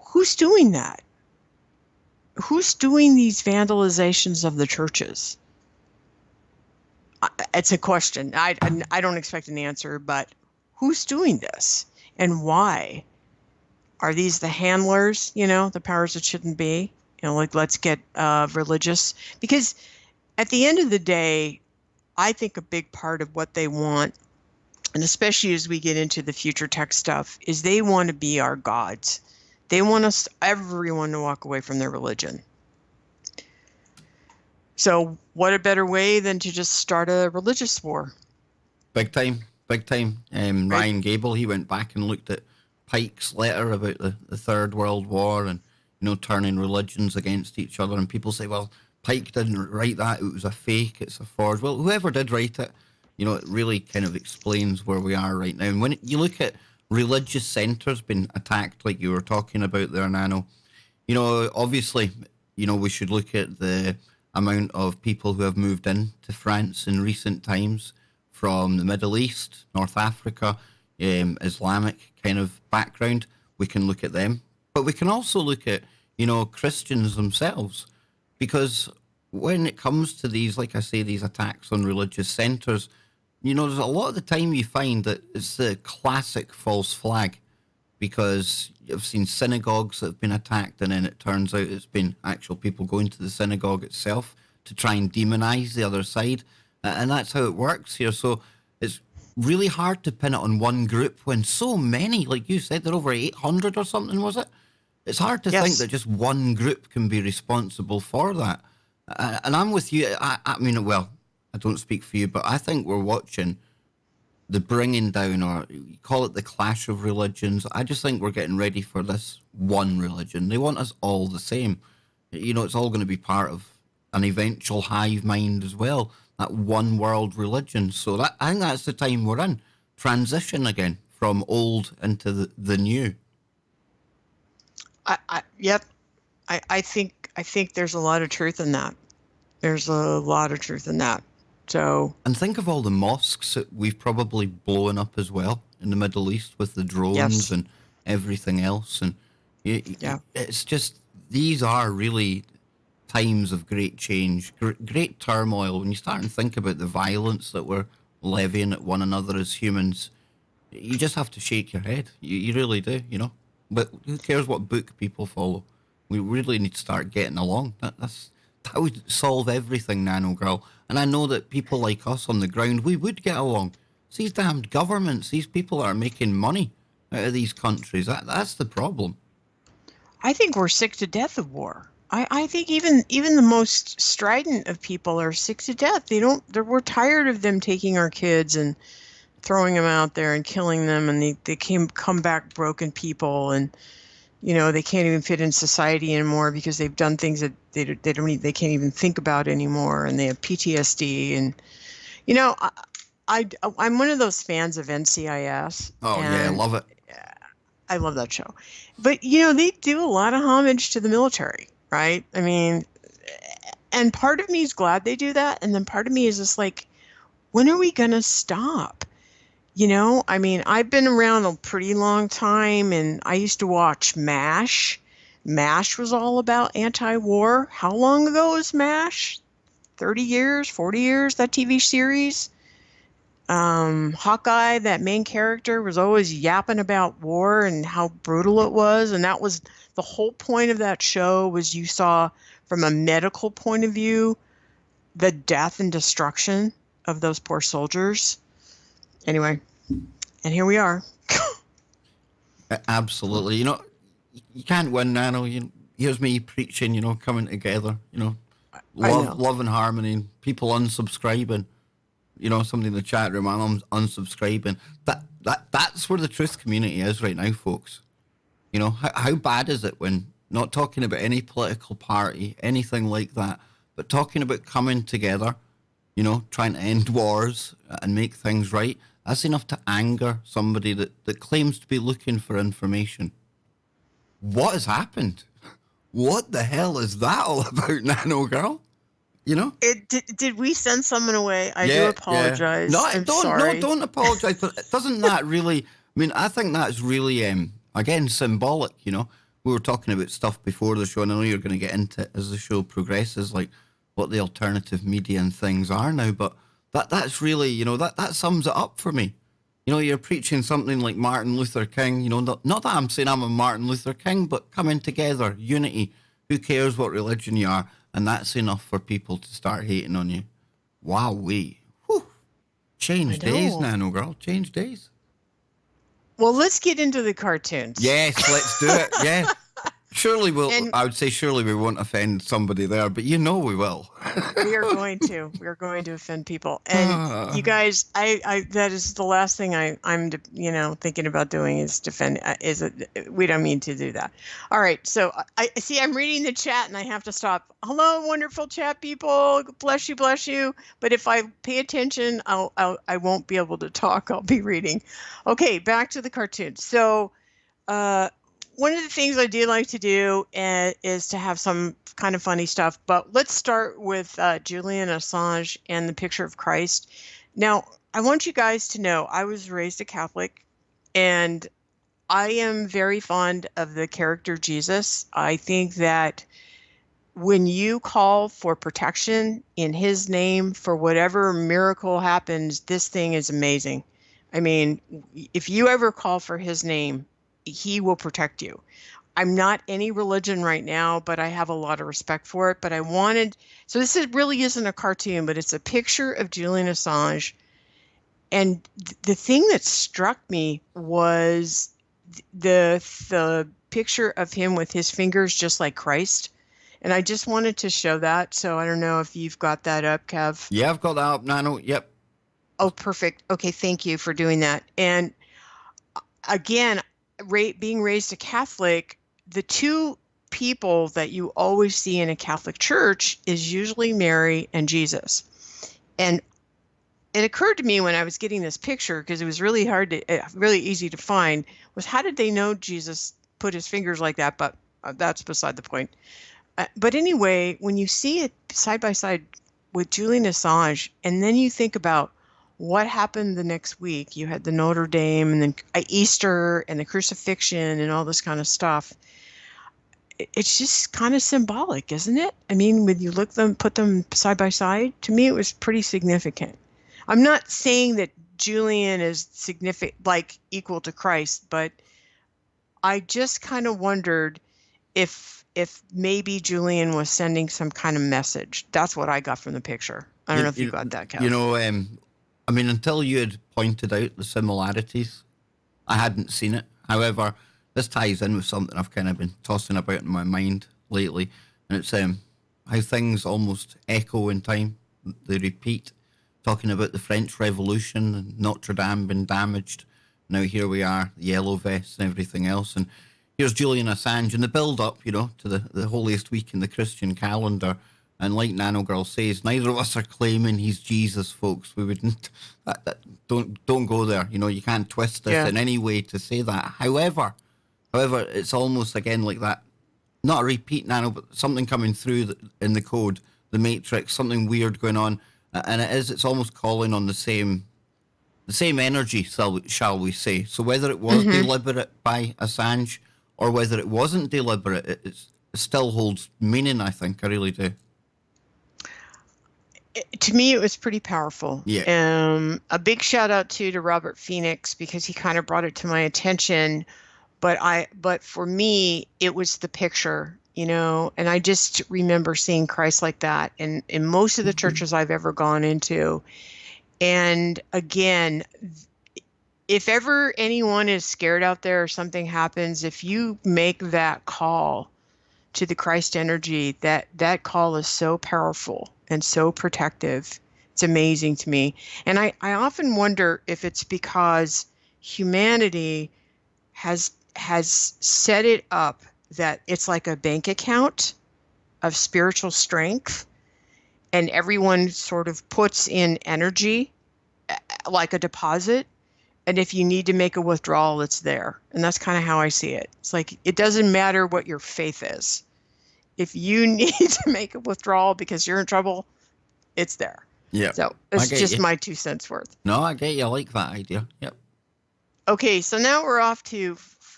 Who's doing that? Who's doing these vandalizations of the churches? It's a question. I don't expect an answer, but who's doing this and why? Are these the handlers, the powers that shouldn't be? Like, let's get religious. Because at the end of the day, I think a big part of what they want, and especially as we get into the future tech stuff, is they want to be our gods. They want everyone to walk away from their religion. So what a better way than to just start a religious war? Big time, big time. Right? Ryan Gable, he went back and looked at Pike's letter about the Third World War and turning religions against each other. And people say, well, Pike didn't write that; it was a fake, it's a forge. Well, whoever did write it, it really kind of explains where we are right now. And when you look at religious centres being attacked, like you were talking about there, Nano, obviously, we should look at the amount of people who have moved into France in recent times from the Middle East, North Africa, Islamic kind of background. We can look at them. But we can also look at, Christians themselves. Because when it comes to these, like I say, these attacks on religious centres, there's a lot of the time you find that it's the classic false flag, because I've seen synagogues that have been attacked, and then it turns out it's been actual people going to the synagogue itself to try and demonize the other side. And that's how it works here. So it's really hard to pin it on one group when so many, like you said, there are over 800 or something, was it? It's hard to think Yes. that just one group can be responsible for that. And I'm with you. I mean, well, I don't speak for you, but I think we're watching the bringing down, or you call it the clash of religions. I just think we're getting ready for this one religion. They want us all the same. It's all going to be part of an eventual hive mind as well, that one world religion. So I think that's the time we're in. Transition again from old into the new. Yep. I think there's a lot of truth in that. There's a lot of truth in that. So, And think of all the mosques that we've probably blown up as well in the Middle East with the drones yes. and everything else. And Yeah. it's just, these are really times of great change, great turmoil. When you start and think about the violence that we're levying at one another as humans, you just have to shake your head. You really do, But who cares what book people follow? We really need to start getting along. That would solve everything, Nanogirl. And I know that people like us on the ground, we would get along. It's these damned governments, these people that are making money out of these countries. That's the problem. I think we're sick to death of war. I think even the most strident of people are sick to death. We're tired of them taking our kids and throwing them out there and killing them, and they come back broken people, and they can't even fit in society anymore because they've done things that they can't even think about anymore, and they have PTSD. And you know I'm one of those fans of NCIS, Oh, yeah, I and love it. I love that show. But they do a lot of homage to the military, right? I mean, and part of me is glad they do that, and then part of me is just like, when are we gonna stop? I mean, I've been around a pretty long time, and I used to watch MASH. MASH was all about anti-war. How long ago was MASH? 30 years, 40 years, that TV series? Hawkeye, that main character, was always yapping about war and how brutal it was. And that was the whole point of that show, was you saw from a medical point of view the death and destruction of those poor soldiers. Anyway, and here we are. Absolutely. You can't win, Nano. Here's me preaching, coming together, I love, know. love and harmony, people unsubscribing, somebody in the chat room, I'm unsubscribing. That's where the truth community is right now, folks. How bad is it when not talking about any political party, anything like that, but talking about coming together, trying to end wars and make things right? That's enough to anger somebody that claims to be looking for information. What has happened? What the hell is that all about, Nano Girl? Did we send someone away? I do Yeah, yeah. No, apologize. I'm don't, no, sorry. don't apologize. But doesn't that really? I mean, I think that's really, again, symbolic. We were talking about stuff before the show, and I know you're going to get into it as the show progresses, like what the alternative media and things are now. But that's really, that sums it up for me. You're preaching something like Martin Luther King. Not that I'm saying I'm a Martin Luther King, but coming together, unity. Who cares what religion you are? And that's enough for people to start hating on you. Wowee. Whew. I Change days, know. Nano Girl. Change days. Well, let's get into the cartoons. Yes, let's do it. Yeah. Surely And I would say surely we won't offend somebody there, but we will. we are going to. We are going to offend people. And you guys, I that is the last thing I'm thinking about doing is defend. We don't mean to do that. All right. So I see. I'm reading the chat, and I have to stop. Hello, wonderful chat people. Bless you, bless you. But if I pay attention, I won't be able to talk. I'll be reading. Okay, back to the cartoons. So. One of the things I do like to do is to have some kind of funny stuff, but let's start with Julian Assange and the picture of Christ. Now, I want you guys to know I was raised a Catholic, and I am very fond of the character Jesus. I think that when you call for protection in his name for whatever miracle happens, this thing is amazing. I mean, if you ever call for his name, he will protect you. I'm not any religion right now, but I have a lot of respect for it. But so this really isn't a cartoon, but it's a picture of Julian Assange. And the thing that struck me was the picture of him with his fingers just like Christ. And I just wanted to show that. So I don't know if you've got that up, Kev. Yeah, I've got that up, Nano. Yep. Oh, perfect. Okay, thank you for doing that. And again, being raised a Catholic, the two people that you always see in a Catholic church is usually Mary and Jesus. And it occurred to me when I was getting this picture, because it was really really easy to find, was how did they know Jesus put his fingers like that? But that's beside the point. But anyway, when you see it side by side with Julian Assange, and then you think about what happened the next week. You had the Notre Dame, and then Easter and the crucifixion and all this kind of stuff. It's just kind of symbolic, isn't it? I mean, when you put them side by side, to me, it was pretty significant. I'm not saying that Julian is significant, like equal to Christ, but I just kind of wondered if maybe Julian was sending some kind of message. That's what I got from the picture. I don't know if you got that, Kev. I mean, until you had pointed out the similarities, I hadn't seen it. However, this ties in with something I've kind of been tossing about in my mind lately, and it's how things almost echo in time. They repeat, talking about the French Revolution and Notre Dame being damaged. Now here we are, the yellow vests and everything else, and here's Julian Assange in the build-up, to the holiest week in the Christian calendar. And like Nanogirl says, neither of us are claiming he's Jesus, folks. We wouldn't. Don't go there. You can't twist this in any way to say that. However, it's almost again like that. Not a repeat, Nano, but something coming through in the code, the matrix, something weird going on, and it's almost calling on the same energy, shall we say? So whether it was deliberate by Assange or whether it wasn't deliberate, it still holds meaning. I think I really do. To me, it was pretty powerful. Yeah. A big shout out to Robert Phoenix because he kind of brought it to my attention. But for me, it was the picture, and I just remember seeing Christ like that in most of the churches I've ever gone into. And again, if ever anyone is scared out there or something happens, if you make that call to the Christ energy, that call is so powerful and so protective. It's amazing to me. And I often wonder if it's because humanity has set it up that it's like a bank account of spiritual strength, and everyone sort of puts in energy like a deposit, and if you need to make a withdrawal, it's there. And that's kind of how I see it. It's like it doesn't matter what your faith is. If you need to make a withdrawal because you're in trouble, it's there. Yep. So I it's get just you. my 2 cents worth. No, I get you. I like that idea. Yep. Okay, so now we're off to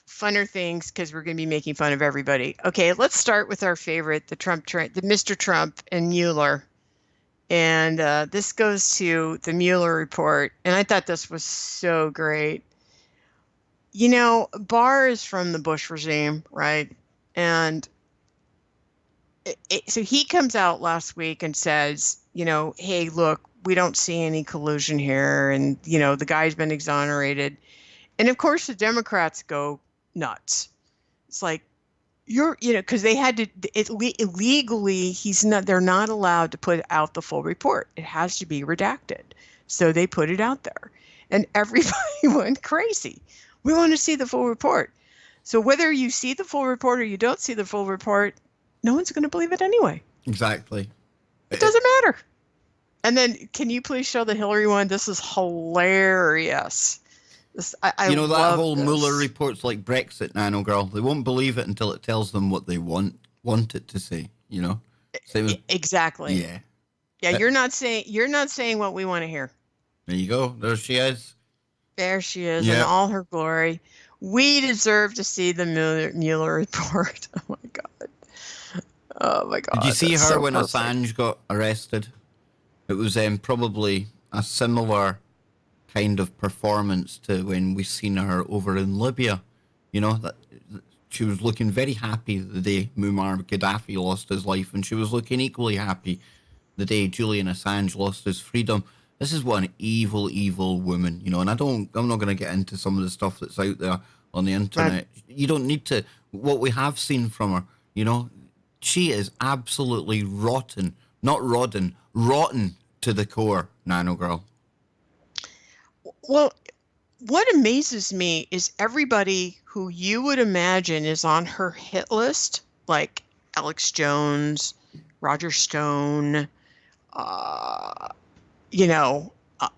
funner things because we're going to be making fun of everybody. Okay, let's start with our favorite, the Mr. Trump and Mueller. And this goes to the Mueller report. And I thought this was so great. Barr is from the Bush regime, right? And so he comes out last week and says, hey, look, we don't see any collusion here. And, the guy's been exonerated. And of course, the Democrats go nuts. It's like, because they had to, illegally, they're not allowed to put out the full report. It has to be redacted. So they put it out there. And everybody went crazy. We want to see the full report. So whether you see the full report or you don't see the full report, no one's going to believe it anyway. Exactly. It doesn't matter. And then can you please show the Hillary one? This is hilarious. I that love whole this. Mueller report's like Brexit, Nanogirl. They won't believe it until it tells them what they want it to say. Same with, Exactly. yeah. Yeah, you're not saying what we want to hear. There you go. There she is. There she is in Yeah. all her glory. We deserve to see the Mueller report. Oh my God. Oh my God. Did you see her that's so when perfect. Assange got arrested? It was probably a similar kind of performance to when we seen her over in Libya. That she was looking very happy the day Muammar Gaddafi lost his life, and she was looking equally happy the day Julian Assange lost his freedom. This is one evil, evil woman, and I'm not going to get into some of the stuff that's out there on the internet. You don't need to. What we have seen from her, she is absolutely rotten, not rotten to the core, Nanogirl. Well, what amazes me is everybody who you would imagine is on her hit list, like Alex Jones, Roger Stone,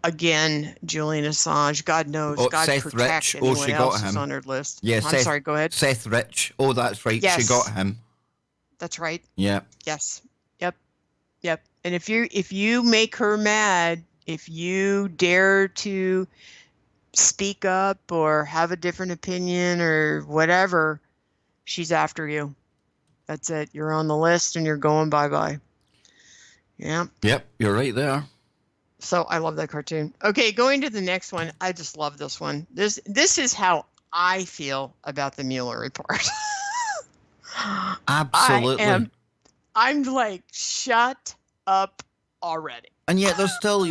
again, Julian Assange. God knows, God Seth protect Rich. anyone she else got who's him. on her list. Yeah, I'm sorry, go ahead. Seth Rich. Oh, that's right. Yes. She got him. That's right. Yeah. Yes. Yep. And if you make her mad, if you dare to speak up or have a different opinion or whatever, she's after you. That's it. You're on the list and you're going bye-bye. Yeah. Yep, you're right there. So I love that cartoon. Okay, going to the next one. I just love this one. This is how I feel about the Mueller report. Absolutely. I'm like, shut up already. And yet there's still,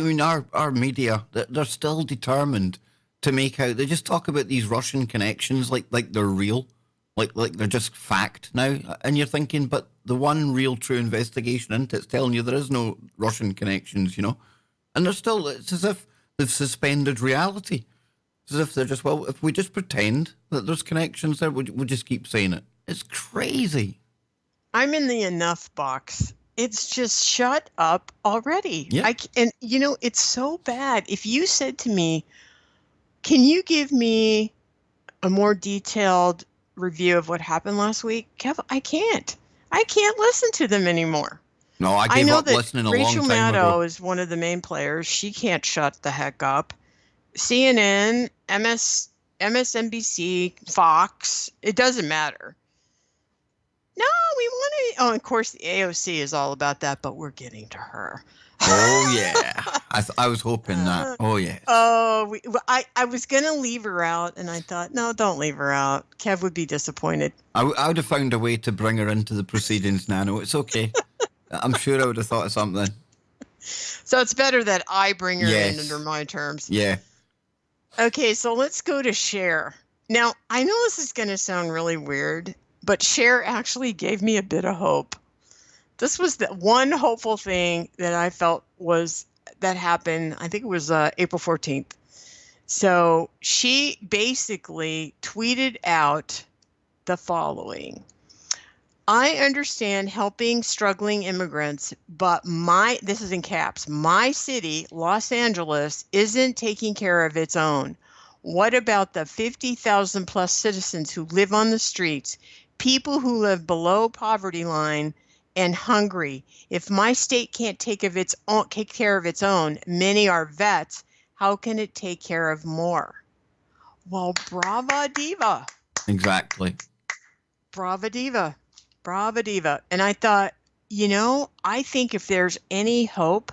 our media, they're still determined to make out, they just talk about these Russian connections like they're real, like they're just fact now. And you're thinking, but the one real true investigation into it's telling you there is no Russian connections, And they're still, it's as if they've suspended reality. It's as if they're just, well, if we just pretend that there's connections there, we'll just keep saying it. It's crazy. I'm in the enough box. It's just shut up already. Yeah. It's so bad. If you said to me, can you give me a more detailed review of what happened last week? Kev, I can't listen to them anymore. No, I gave up listening a long Rachel time Maddow ago. is one of the main players. She can't shut the heck up. CNN, MSNBC, Fox, it doesn't matter. No, we want to. Oh, of course, the AOC is all about that, but we're getting to her. Oh yeah, I was hoping that. Uh, Oh yes. I was gonna leave her out, and I thought, no, don't leave her out. Kev would be disappointed. I would have found a way to bring her into the proceedings, Nano. It's okay. I'm sure I would have thought of something. So it's better that I bring her in under Yes. my terms. Yeah. Okay, so let's go to Cher. Now, I know this is going to sound really weird, but Cher actually gave me a bit of hope. This was the one hopeful thing that I felt was that happened. I think it was April 14th. So she basically tweeted out the following. I understand helping struggling immigrants, but this is in caps, my city, Los Angeles, isn't taking care of its own. What about the 50,000 plus citizens who live on the streets, people who live below poverty line and hungry? If my state can't take care of its own, many are vets, how can it take care of more? Well, brava diva. Exactly. Brava diva. Brava diva. And I thought, I think if there's any hope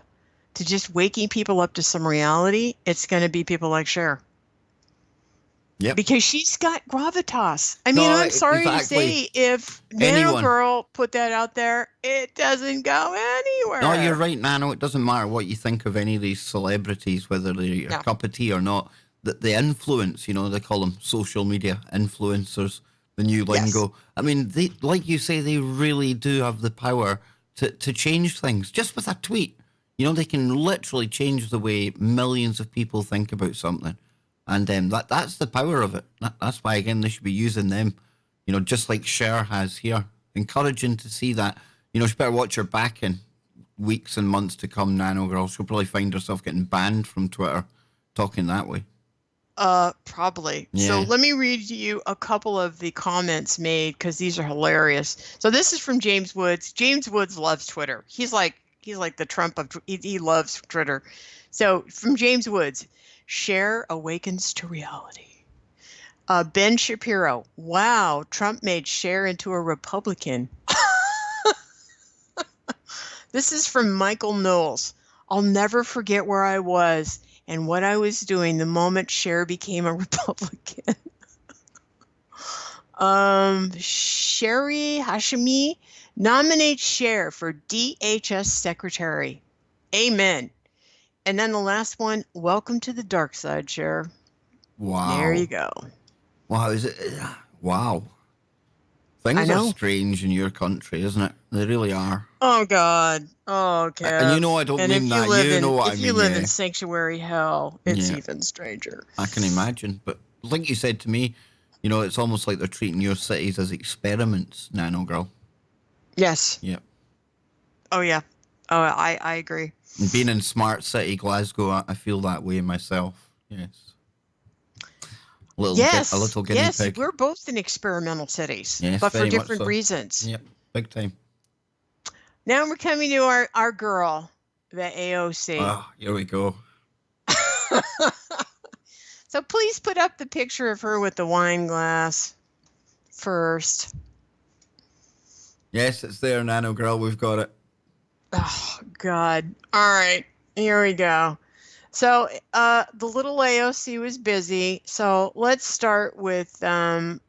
to just waking people up to some reality, it's going to be people like Cher. Yep. Because she's got gravitas. I mean, No, I'm sorry to exactly. say, if Anyone. Nanogirl put that out there, it doesn't go anywhere. No, you're right, Nano. It doesn't matter what you think of any of these celebrities, whether they're a cup of tea or not. The influence, they call them social media influencers, the new lingo. Yes. I mean, they, like you say, they really do have the power to change things just with a tweet. They can literally change the way millions of people think about something. And that's the power of it. That's why, again, they should be using them, just like Cher has here. Encouraging to see that. She better watch her back in weeks and months to come, Nanogirl. She'll probably find herself getting banned from Twitter talking that way. Probably. Yeah. So let me read you a couple of the comments made, because these are hilarious. So this is from James Woods. James Woods loves Twitter. He's like the Trump of, he loves Twitter. So from James Woods, Cher awakens to reality. Ben Shapiro, wow, Trump made Cher into a Republican. This is from Michael Knowles. I'll never forget where I was and what I was doing the moment Cher became a Republican. Sherry Hashimi, nominate Cher for DHS Secretary. Amen. And then the last one, welcome to the dark side, Cher. Wow. There you go. Wow, is it? Wow. Things are strange in your country, isn't it? They really are. Oh, God. Oh, okay. And I don't mean that. You know what I mean. If you live in sanctuary hell, it's even stranger. I can imagine. But like you said to me, it's almost like they're treating your cities as experiments, Nanogirl. Yes. Yep. Oh, yeah. Oh, I agree. And being in Smart City, Glasgow, I feel that way myself. Yes. A little guinea pig. We're both in experimental cities, yes, but for different reasons. Yep, big time. Now we're coming to our girl, the AOC. Oh, here we go. So please put up the picture of her with the wine glass first. Yes, it's there, Nanogirl. We've got it. Oh, God. All right, here we go. So the little AOC was busy. So let's start with the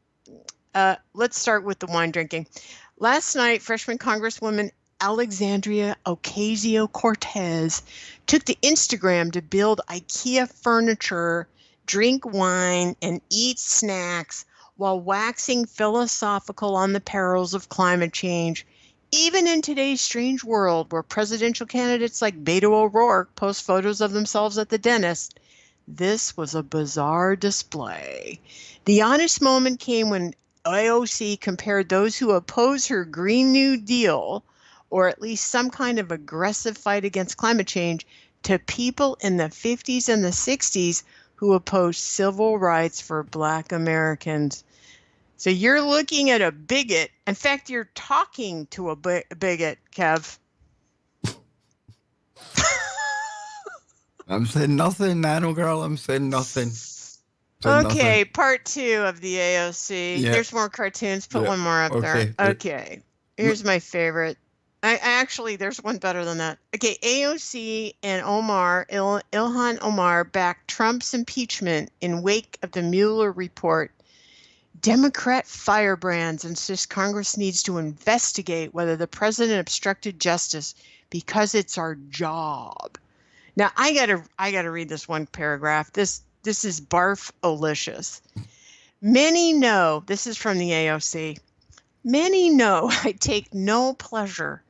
wine drinking. Last night, freshman Congresswoman Alexandria Ocasio-Cortez took to Instagram to build IKEA furniture, drink wine, and eat snacks while waxing philosophical on the perils of climate change. Even in today's strange world where presidential candidates like Beto O'Rourke post photos of themselves at the dentist, this was a bizarre display. The honest moment came when AOC compared those who oppose her Green New Deal, or at least some kind of aggressive fight against climate change, to people in the 50s and the 60s who opposed civil rights for Black Americans. So you're looking at a bigot. In fact, you're talking to a bigot, Kev. I'm saying nothing, Nanogirl. I'm saying nothing. Did nothing. Okay, part 2 of the AOC. Yeah. There's more cartoons. Put Yeah. one more up there. Okay. Okay. Here's my favorite. I actually, there's one better than that. Okay, AOC and Ilhan Omar backed Trump's impeachment in wake of the Mueller report. Democrat firebrands insist Congress needs to investigate whether the president obstructed justice because it's our job. Now I gotta read this one paragraph. This is barf-olicious. Many know, this is from the AOC. Many know I take no pleasure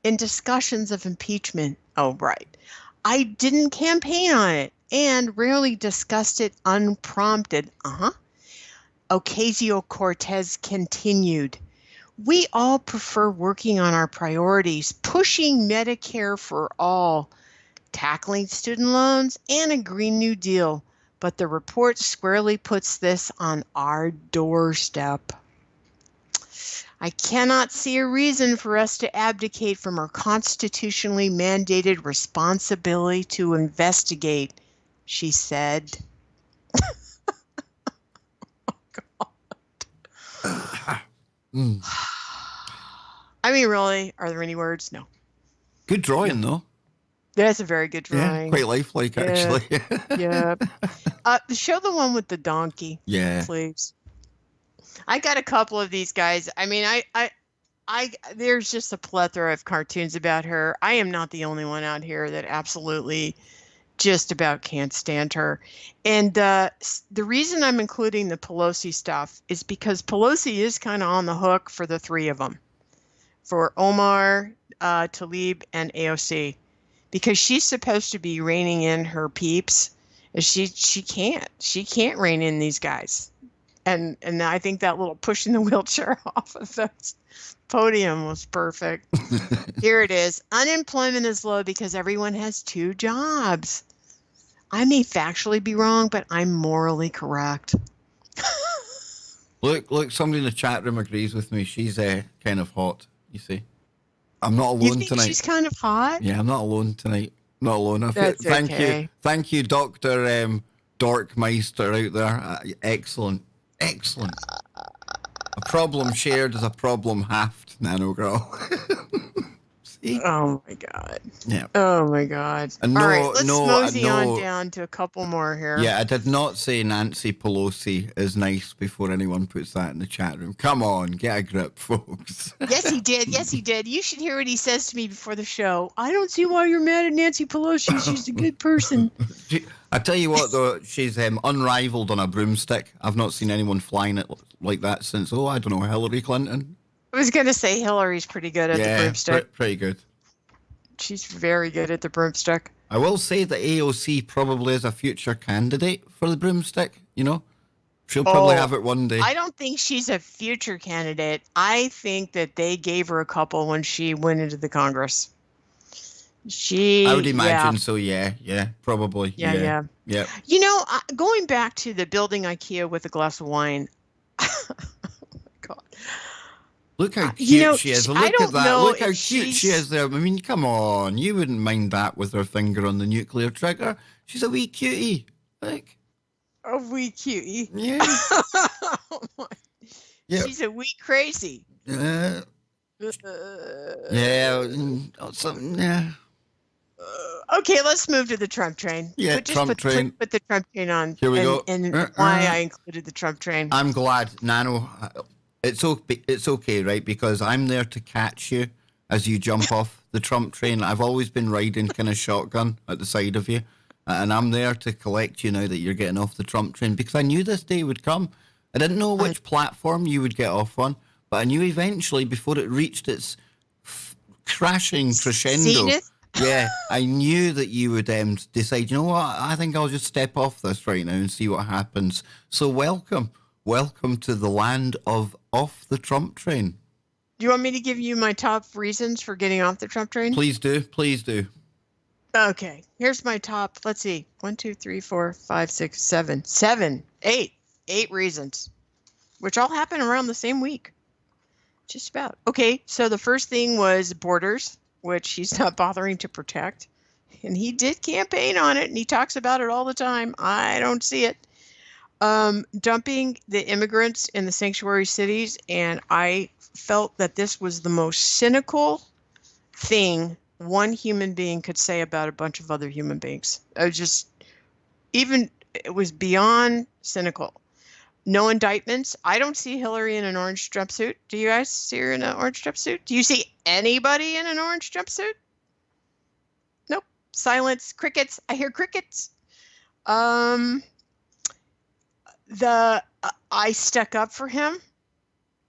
in discussions of impeachment. Oh, right. I didn't campaign on it and rarely discussed it unprompted. Ocasio-Cortez continued. We all prefer working on our priorities, pushing Medicare for all, tackling student loans, and a Green New Deal. But the report squarely puts this on our doorstep. I cannot see a reason for us to abdicate from our constitutionally mandated responsibility to investigate, she said. I mean, really, are there any words? No. Good drawing, though. That's a very good drawing. Yeah, quite lifelike, actually. Yeah. Show the one with the donkey. Yeah. Please. I got a couple of these guys. I mean, I there's just a plethora of cartoons about her. I am not the only one out here that absolutely just about can't stand her. And the reason I'm including the Pelosi stuff is because Pelosi is kind of on the hook for the three of them, for Omar, Tlaib, and AOC, because she's supposed to be reining in her peeps. She can't rein in these guys. And I think that little pushing the wheelchair off of the podium was perfect. Here it is. Unemployment is low because everyone has 2 jobs. I may factually be wrong, but I'm morally correct. Look, somebody in the chat room agrees with me. She's kind of hot, you see. I'm not alone You think tonight. She's kind of hot? Yeah, I'm not alone tonight. Not alone. Thank you, Dr. Dorkmeister out there. Excellent. A problem shared is a problem halved, Nanogirl. See? Oh my God. Yeah. Oh my God. And all right, let's mosey on down to a couple more here. Yeah, I did not say Nancy Pelosi is nice before anyone puts that in the chat room. Come on, get a grip, folks. Yes, he did. Yes, he did. You should hear what he says to me before the show. I don't see why you're mad at Nancy Pelosi. She's a good person. I tell you what, though, she's unrivaled on a broomstick. I've not seen anyone flying it like that since, I don't know, Hillary Clinton. I was going to say Hillary's pretty good at the broomstick. Pretty good. She's very good at the broomstick. I will say that AOC probably is a future candidate for the broomstick, you know? She'll probably have it one day. I don't think she's a future candidate. I think that they gave her a couple when she went into the Congress. I would imagine so, yeah, probably. Yeah. You know, going back to the building IKEA with a glass of wine. God. Look how cute she is. Look at that. Look how cute she is there. I mean, come on. You wouldn't mind that with her finger on the nuclear trigger. She's a wee cutie. Like. A wee cutie. Yeah. Yeah. She's a wee crazy. Yeah. Something, yeah. Okay, let's move to the Trump train. Yeah, Trump train. Put the Trump train on. Here we go. And why I included the Trump train. I'm glad, Nano. It's okay, right? Because I'm there to catch you as you jump off the Trump train. I've always been riding kind of shotgun at the side of you. And I'm there to collect you now that you're getting off the Trump train because I knew this day would come. I didn't know which platform you would get off on, but I knew eventually before it reached its crashing crescendo. Yeah, I knew that you would decide, you know what, I think I'll just step off this right now and see what happens. So welcome to the land of off the Trump train. Do you want me to give you my top reasons for getting off the Trump train? Please do. Okay, here's my top, let's see, 1, 2, 3, 4, 5, 6, 7, 8 reasons, which all happen around the same week. Just about. Okay, so the first thing was borders, which he's not bothering to protect. And he did campaign on it, and he talks about it all the time. I don't see it. Dumping the immigrants in the sanctuary cities, and I felt that this was the most cynical thing one human being could say about a bunch of other human beings. I was just even it was beyond cynical. No indictments. I don't see Hillary in an orange jumpsuit. Do you guys see her in an orange jumpsuit? Do you see anybody in an orange jumpsuit? Nope. Silence. Crickets. I hear crickets. Um, the I stuck up for him,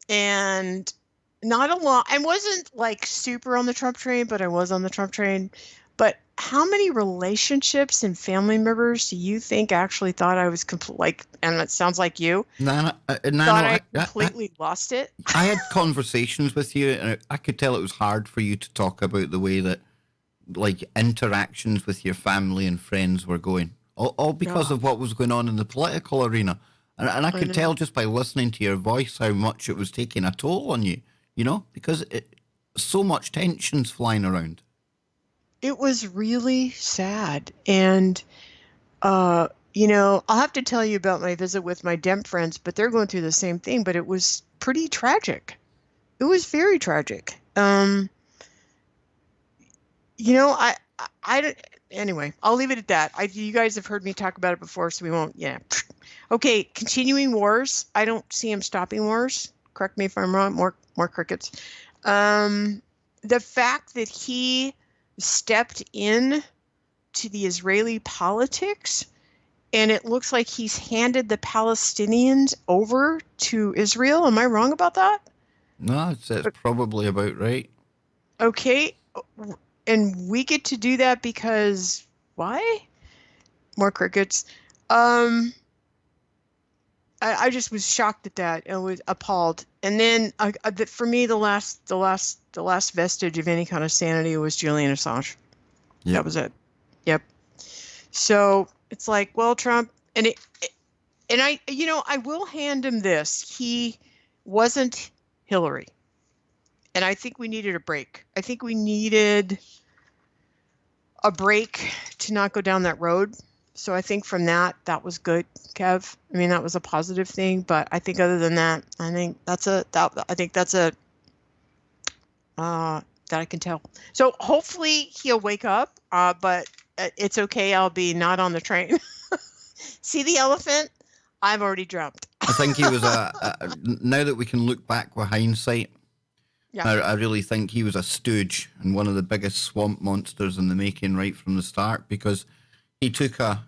and not a lot. I wasn't like super on the Trump train, but I was on the Trump train. But how many relationships and family members do you think actually thought I was like, and it sounds like you, Nano, thought I completely lost it? I had conversations with you, and I could tell it was hard for you to talk about the way that, like, interactions with your family and friends were going, all because Yeah, of what was going on in the political arena. And I I could tell know. just by listening to your voice how much it was taking a toll on you, because so much tension's flying around. It was really sad. And I'll have to tell you about my visit with my Dem friends, but they're going through the same thing, but it was pretty tragic. It was very tragic. I don't, anyway, I'll leave it at that. You guys have heard me talk about it before, so we won't, yeah. Okay, continuing wars. I don't see him stopping wars. Correct me if I'm wrong. More crickets. The fact that he stepped in to the Israeli politics, and it looks like he's handed the Palestinians over to Israel. Am I wrong about that? No, it's probably about right. Okay. And we get to do that because why? More crickets. Um, I just was shocked at that. I was appalled. And then for me, the last vestige of any kind of sanity was Julian Assange. That Yep. was it. Yep. So it's like, well, Trump, and I will hand him this. He wasn't Hillary. And I think we needed a break. I think we needed a break to not go down that road. So I think from that was good, Kev. I mean, that was a positive thing. But I think other than that, I think that's a that I can tell. So hopefully he'll wake up. But it's okay. I'll be not on the train. See the elephant? I've already jumped. I think he was now that we can look back with hindsight, Yeah. I really think he was a stooge and one of the biggest swamp monsters in the making right from the start, because he took a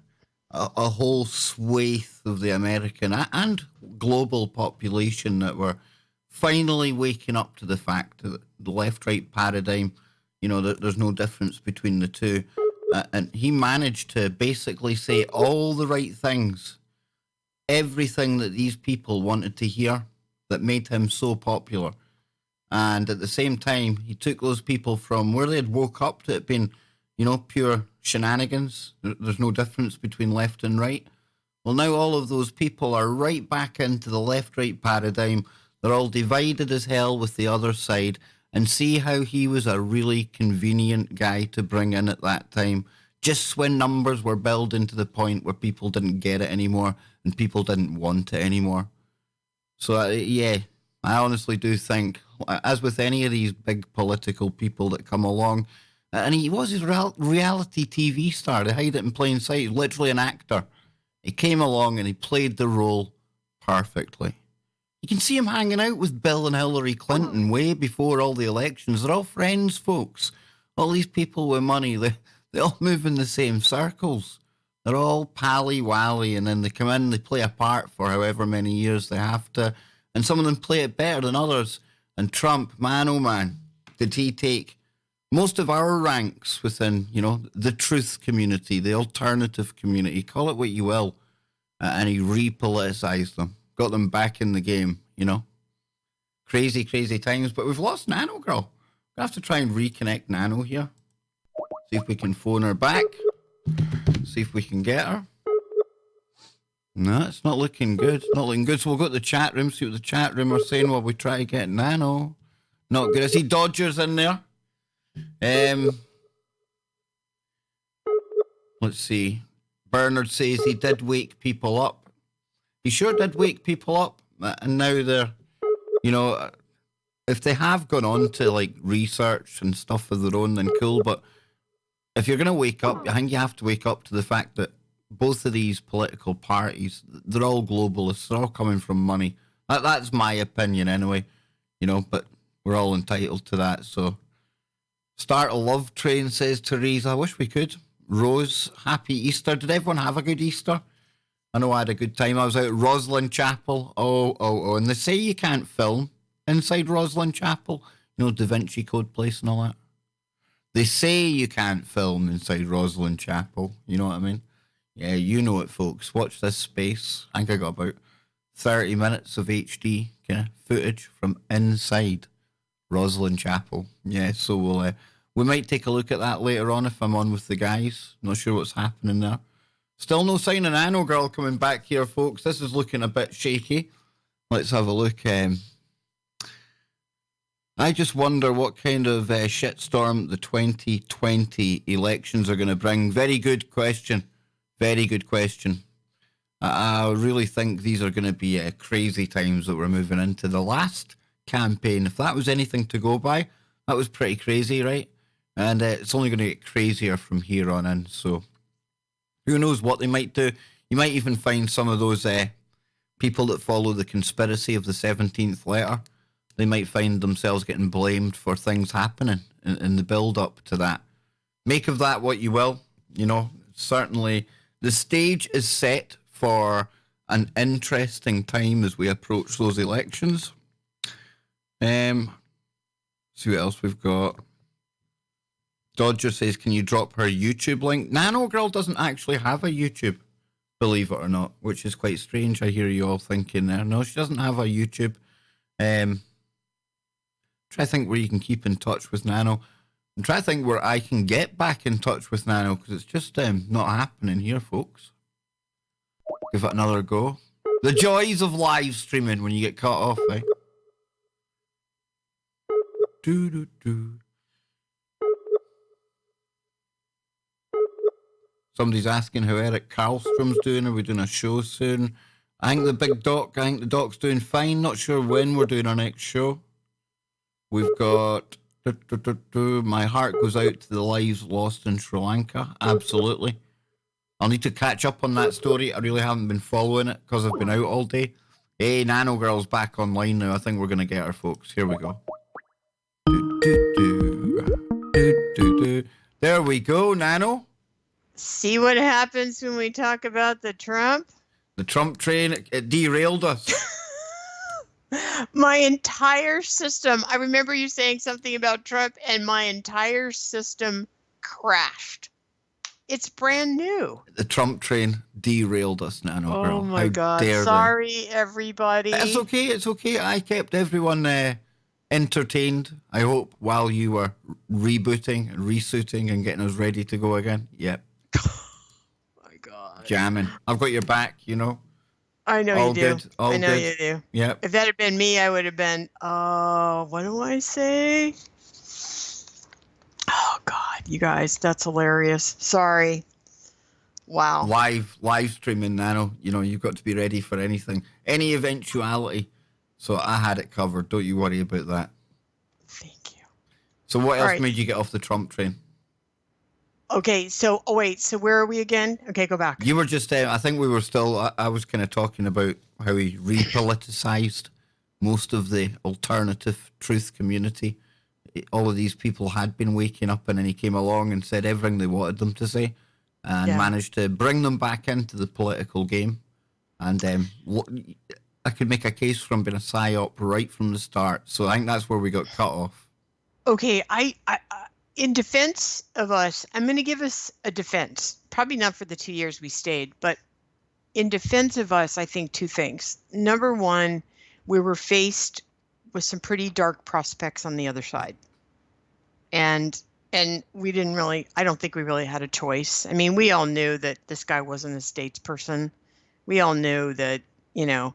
whole swathe of the American and global population that were finally waking up to the fact that the left-right paradigm, there's no difference between the two. And he managed to basically say all the right things, everything that these people wanted to hear that made him so popular. And at the same time, he took those people from where they had woke up to it being, pure shenanigans. There's no difference between left and right. Well, now all of those people are right back into the left-right paradigm. They're all divided as hell with the other side. And see how he was a really convenient guy to bring in at that time, just when numbers were building to the point where people didn't get it anymore and people didn't want it anymore. So, yeah, I honestly do think, as with any of these big political people that come along, and he was his reality TV star. They hide it in plain sight. Literally an actor. He came along and he played the role perfectly. You can see him hanging out with Bill and Hillary Clinton way before all the elections. They're all friends, folks. All these people with money, they all move in the same circles. They're all pally-wally, and then they come in, they play a part for however many years they have to, and some of them play it better than others. And Trump, man oh man, did he take most of our ranks within, the truth community, the alternative community, call it what you will, and he repoliticized them, got them back in the game. Crazy, crazy times, but we've lost Nanogirl. We have to try and reconnect Nano here. See if we can phone her back. See if we can get her. No, it's not looking good. Not looking good. So we'll go to the chat room, see what the chat room are saying while we try to get Nano. Not good. I see Dodgers in there. Let's see. Bernard says he did wake people up. he sure did wake people up, and now they're, you know, if they have gone on to like research and stuff of their own, then cool. But if you're going to wake up, I think you have to wake up to the fact that both of these political parties, they're all globalists. They're all coming from money. That's my opinion anyway, you know, but we're all entitled to that. So start a love train, says Teresa. I wish we could. Rose, happy Easter. Did everyone have a good Easter? I know I had a good time. I was out at Rosslyn Chapel. Oh. And they say you can't film inside Rosslyn Chapel. You know, Da Vinci Code place and all that. They say you can't film inside Rosslyn Chapel. You know what I mean? Yeah, you know it, folks. Watch this space. I think I got about 30 minutes of HD kind of footage from inside Rosslyn Chapel. Yeah, so we might take a look at that later on if I'm on with the guys. Not sure what's happening there. Still no sign of Nanogirl coming back here, folks. This is looking a bit shaky. Let's have a look. I just wonder what kind of shitstorm the 2020 elections are going to bring. Very good question. Very good question. I really think these are going to be crazy times that we're moving into. The last campaign, if that was anything to go by, that was pretty crazy, right? And it's only going to get crazier from here on in. So who knows what they might do? You might even find some of those people that follow the conspiracy of the 17th letter. They might find themselves getting blamed for things happening in the build-up to that. Make of that what you will. You know, certainly the stage is set for an interesting time as we approach those elections. See what else we've got. Dodger says, can you drop her YouTube link? Nanogirl doesn't actually have a YouTube, believe it or not, which is quite strange. I hear you all thinking there. No, she doesn't have a YouTube. Try to think where you can keep in touch with Nano. And try to think where I can get back in touch with Nano, because it's just not happening here, folks. Give it another go. The joys of live streaming when you get cut off, eh? Do. Somebody's asking how Eric Karlstrom's doing. Are we doing a show soon? I think the doc's doing fine. Not sure when we're doing our next show. We've got my heart goes out to the lives lost in Sri Lanka. Absolutely. I'll need to catch up on that story. I really haven't been following it because I've been out all day. Hey, Nanogirl's back online now. I think we're going to get her, folks. Here we go. There we go, Nano. See what happens when we talk about the Trump? The Trump train, it derailed us. My entire system, I remember you saying something about Trump, and my entire system crashed. It's brand new. The Trump train derailed us, Nanogirl. Oh my God. Sorry, everybody. It's okay. I kept everyone entertained, I hope, while you were rebooting and resuiting and getting us ready to go again. Yep. My God. Jamming. I've got your back, you know. I know all you do. Good. All I know good. you do. Yep. If that had been me, I would have been, what do I say? Oh God, you guys, that's hilarious. Sorry. Wow. Live streaming, Nano. You know, you've got to be ready for anything, any eventuality. So I had it covered. Don't you worry about that. Thank you. So what else made you get off the Trump train? Okay, so so where are we again? Okay, go back. You were just, I think we were still, I was kind of talking about how he repoliticized most of the alternative truth community. All of these people had been waking up, and then he came along and said everything they wanted them to say, and managed to bring them back into the political game. And I could make a case for him being a psyop right from the start. So I think that's where we got cut off. Okay, I in defense of us, I'm going to give us a defense. Probably not for the 2 years we stayed, but in defense of us, I think two things. Number one, we were faced with some pretty dark prospects on the other side. And we didn't really, I don't think we really had a choice. I mean, we all knew that this guy wasn't a statesperson. We all knew that, you know,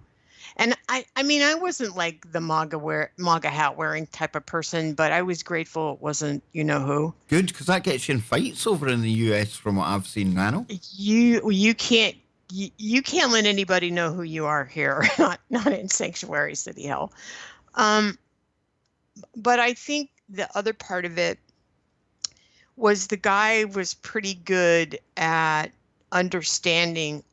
and I mean, I wasn't like the MAGA hat wearing type of person, but I was grateful it wasn't, you know who. Good, because that gets you in fights over in the US from what I've seen, Nano. You can't you can't let anybody know who you are here, not in Sanctuary City Hall. Um, but I think the other part of it was the guy was pretty good at understanding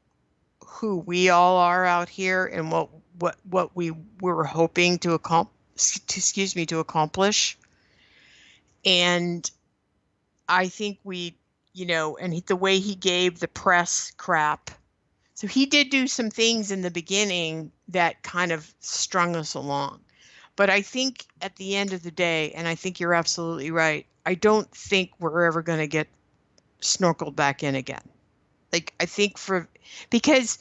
who we all are out here and what we were hoping to accomplish. And I think the way he gave the press crap. So he did do some things in the beginning that kind of strung us along. But I think at the end of the day, and I think you're absolutely right, I don't think we're ever going to get snorkeled back in again. Like I think because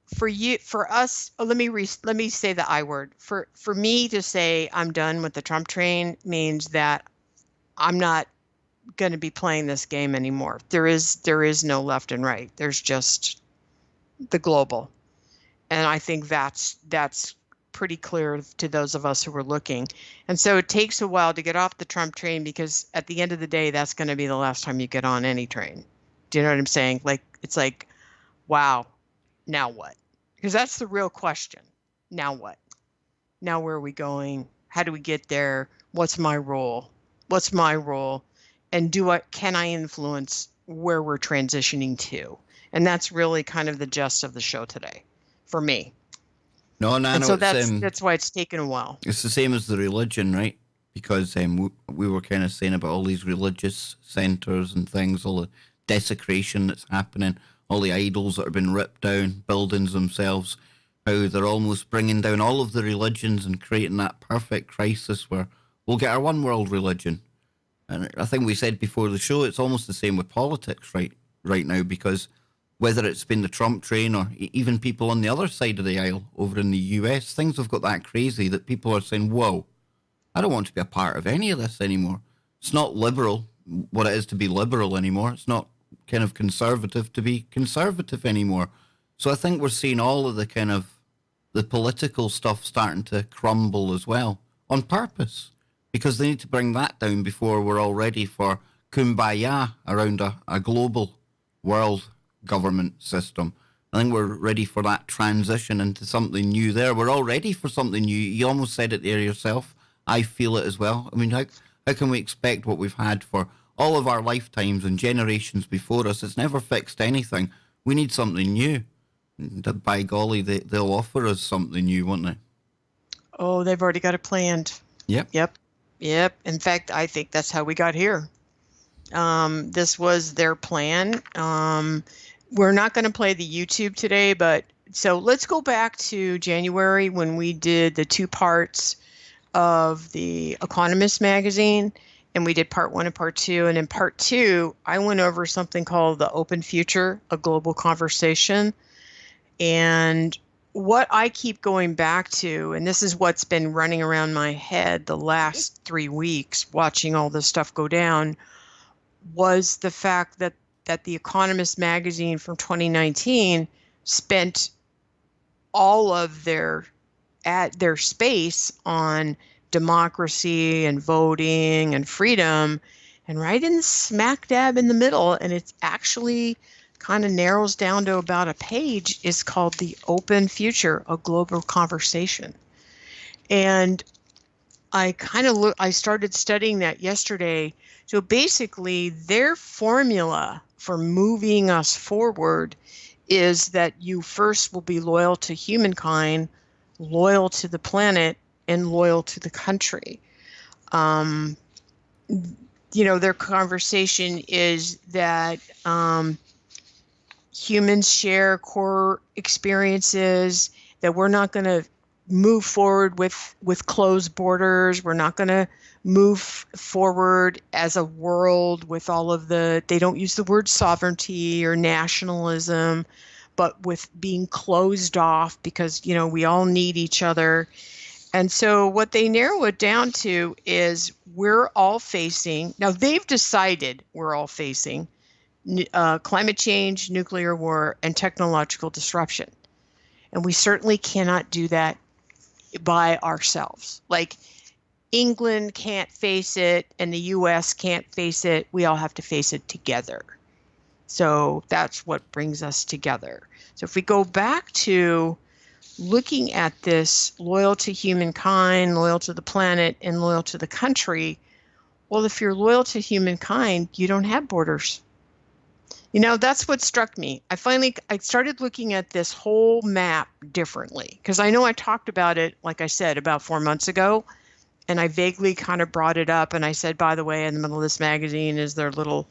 for us, let me say the I word. For me to say I'm done with the Trump train means that I'm not going to be playing this game anymore. There is no left and right. There's just the global. And I think that's pretty clear to those of us who are looking. And so it takes a while to get off the Trump train because at the end of the day, that's going to be the last time you get on any train. Do you know what I'm saying? Like, it's like, wow, now what? Because that's the real question. Now what? Now where are we going? How do we get there? What's my role? What's my role? And can I influence where we're transitioning to? And that's really kind of the gist of the show today for me. No, And Nano, so that's why it's taken a while. it's the same as the religion, right? Because we were kind of saying about all these religious centers and things, all the desecration that's happening, all the idols that are being ripped down, buildings themselves, how they're almost bringing down all of the religions and creating that perfect crisis where we'll get our one world religion. And I think we said before the show, it's almost the same with politics right now, because whether it's been the Trump train or even people on the other side of the aisle over in the US, things have got that crazy that people are saying, whoa, I don't want to be a part of any of this anymore. It's not liberal, what it is to be liberal anymore. It's not kind of conservative to be conservative anymore. So I think we're seeing all of the kind of the political stuff starting to crumble as well on purpose because they need to bring that down before we're all ready for kumbaya around a global world government system. I think we're ready for that transition into something new there. We're all ready for something new. You almost said it there yourself. I feel it as well. I mean, how can we expect what we've had for all of our lifetimes and generations before us? It's never fixed anything. We need something new. And by golly, they'll offer us something new, won't they? Oh, they've already got it planned. Yep. Yep. In fact, I think that's how we got here. This was their plan. We're not going to play the YouTube today, but so let's go back to January when we did the 2 parts of the Economist magazine, and we did part 1 and part 2. And in part 2, I went over something called the open future, a global conversation. And what I keep going back to, and this is what's been running around my head the last 3 weeks, watching all this stuff go down, was the fact that the Economist magazine from 2019 spent all of their space on democracy and voting and freedom, and right in smack dab in the middle, and it's actually kind of narrows down to about a page, is called The Open Future, a Global Conversation. And I started studying that yesterday. So basically their formula for moving us forward is that you first will be loyal to humankind, loyal to the planet, and loyal to the country. Their conversation is that humans share core experiences, that we're not going to move forward with closed borders. We're not going to move forward as a world with all of they don't use the word sovereignty or nationalism, but with being closed off because, we all need each other. And so what they narrow it down to is we're all facing, now they've decided we're all facing climate change, nuclear war, and technological disruption. And we certainly cannot do that by ourselves. Like England can't face it and the US can't face it. We all have to face it together. So that's what brings us together. So if we go back to looking at this loyal to humankind, loyal to the planet, and loyal to the country, well, if you're loyal to humankind, you don't have borders. That's what struck me. I started looking at this whole map differently because I know I talked about it, like I said, about 4 months ago, and I vaguely kind of brought it up and I said, by the way, in the middle of this magazine is their little,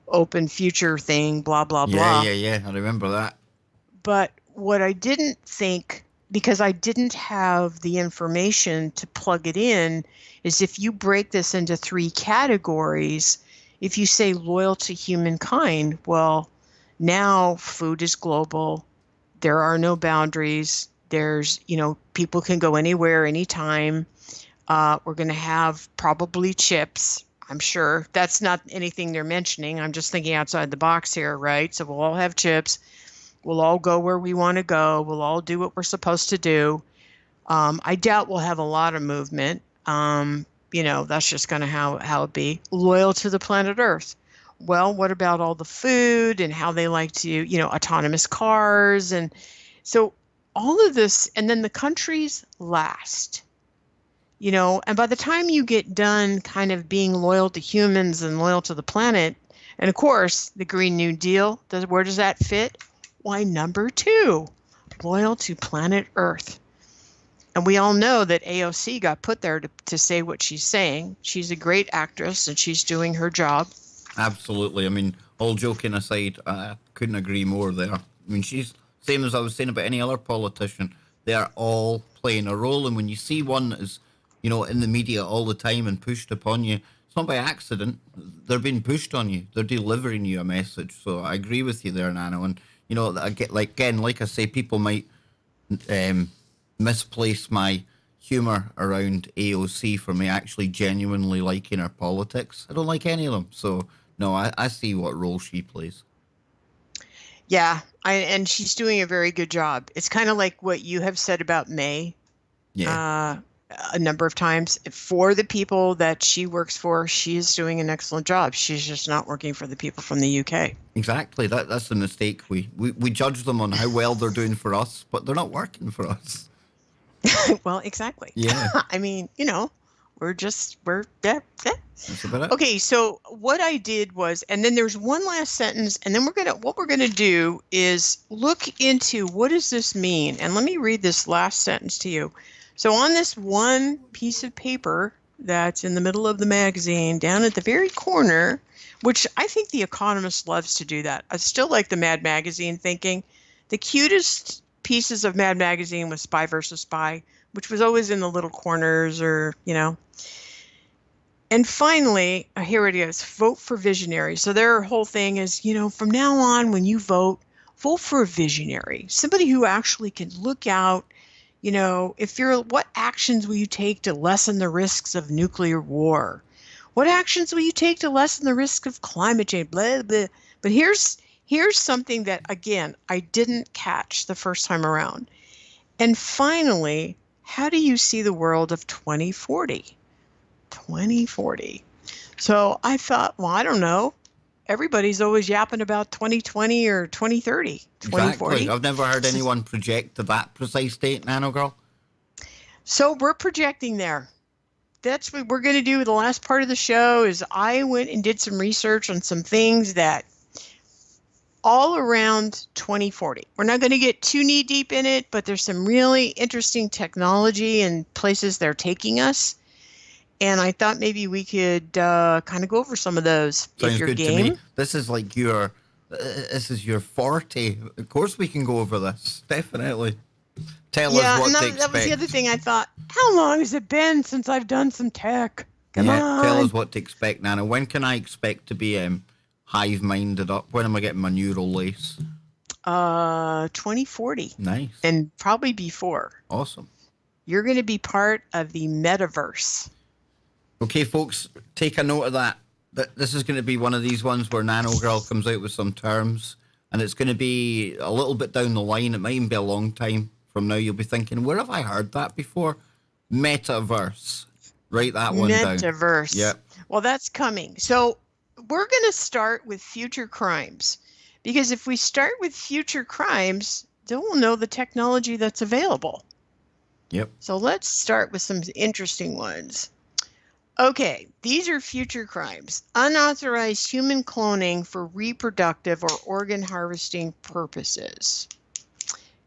open future thing, blah, blah, Yeah, blah. yeah, yeah. I remember that. But what I didn't think, because I didn't have the information to plug it in, is if you break this into three categories, if you say loyal to humankind, well, now food is global. There are no boundaries. People can go anywhere, anytime. We're going to have probably chips. I'm sure that's not anything they're mentioning. I'm just thinking outside the box here, right? So we'll all have chips. We'll all go where we want to go. We'll all do what we're supposed to do. I doubt we'll have a lot of movement. That's just kind of how it be. Loyal to the planet Earth. Well, what about all the food and how they like to, autonomous cars? And so all of this, and then the countries last, and by the time you get done kind of being loyal to humans and loyal to the planet, and of course, the Green New Deal, where does that fit? Why, number 2, loyal to planet Earth. And we all know that AOC got put there to say what she's saying. She's a great actress and she's doing her job. Absolutely. I mean, all joking aside, I couldn't agree more there. I mean, she's same as I was saying about any other politician. They are all playing a role, and when you see one that is, in the media all the time and pushed upon you, it's not by accident. They're being pushed on you. They're delivering you a message. So I agree with you there, Nano. And I get like I say, people might misplace my humor around AOC for me actually genuinely liking her politics. I don't like any of them. So no, I see what role she plays. Yeah, and she's doing a very good job. It's kind of like what you have said about May Yeah. a number of times. For the people that she works for, she is doing an excellent job. She's just not working for the people from the UK. Exactly. That's the mistake. We judge them on how well they're doing for us, but they're not working for us. Well, exactly. Yeah. I mean, we're yeah. That's about it. Okay, so what I did was, and then there's one last sentence, and then what we're gonna do is look into what does this mean? And let me read this last sentence to you. So on this one piece of paper that's in the middle of the magazine, down at the very corner, which I think The Economist loves to do that. I still like the Mad Magazine thinking. The cutest pieces of Mad Magazine was Spy versus Spy, which was always in the little corners or. And finally, here it is, vote for visionary. So their whole thing is, from now on, when you vote for a visionary, somebody who actually can look out, what actions will you take to lessen the risks of nuclear war? What actions will you take to lessen the risk of climate change? Blah, blah. But here's something that, again, I didn't catch the first time around. And finally, how do you see the world of 2040? 2040. So I thought, well, I don't know. Everybody's always yapping about 2020 or 2030, 2040. Exactly. I've never heard anyone project to that precise date, Nanogirl. So we're projecting there. That's what we're going to do. The last part of the show is I went and did some research on some things that all around 2040. We're not going to get too knee deep in it, but there's some really interesting technology and places they're taking us. And I thought maybe we could kind of go over some of those. Sounds if you're good game. to me. This is like this is your forte. Of course we can go over this. Definitely. Tell us what to expect. That was the other thing I thought. How long has it been since I've done some tech? Come on. Tell us what to expect, Nana. When can I expect to be hive-minded up? When am I getting my neural lace? 2040. Nice. And probably before. Awesome. You're going to be part of the metaverse. Okay, folks, take a note of that. This is going to be one of these ones where Nanogirl comes out with some terms, and it's going to be a little bit down the line. It might even be a long time from now. You'll be thinking, where have I heard that before? Metaverse. Write that one down. Metaverse. Yeah. Well, that's coming. So we're going to start with future crimes, because if we start with future crimes, then we'll know the technology that's available. Yep. So let's start with some interesting ones. Okay, these are future crimes. Unauthorized human cloning for reproductive or organ harvesting purposes.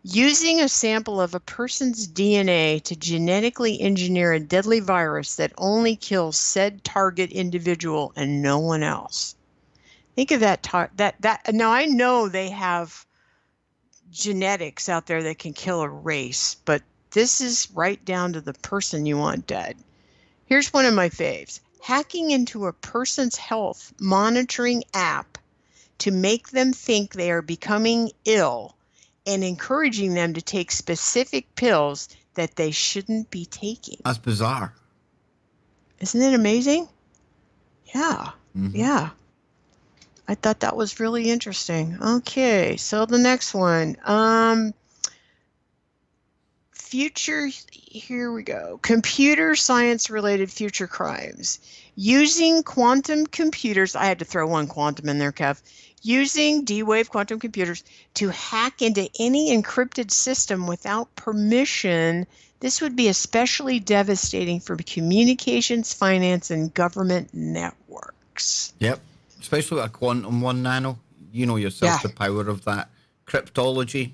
Using a sample of a person's DNA to genetically engineer a deadly virus that only kills said target individual and no one else. Think of that. Now I know they have genetics out there that can kill a race, but this is right down to the person you want dead. Here's one of my faves. Hacking into a person's health monitoring app to make them think they are becoming ill and encouraging them to take specific pills that they shouldn't be taking. That's bizarre. Isn't it amazing? Yeah. Mm-hmm. Yeah. I thought that was really interesting. Okay, so the next one. Here we go. Computer science related future crimes. Using quantum computers, I had to throw one quantum in there, Kev. Using D-Wave quantum computers to hack into any encrypted system without permission. This would be especially devastating for communications, finance, and government networks. Yep. Especially a quantum one, Nano. You know yourself, the power of that cryptology,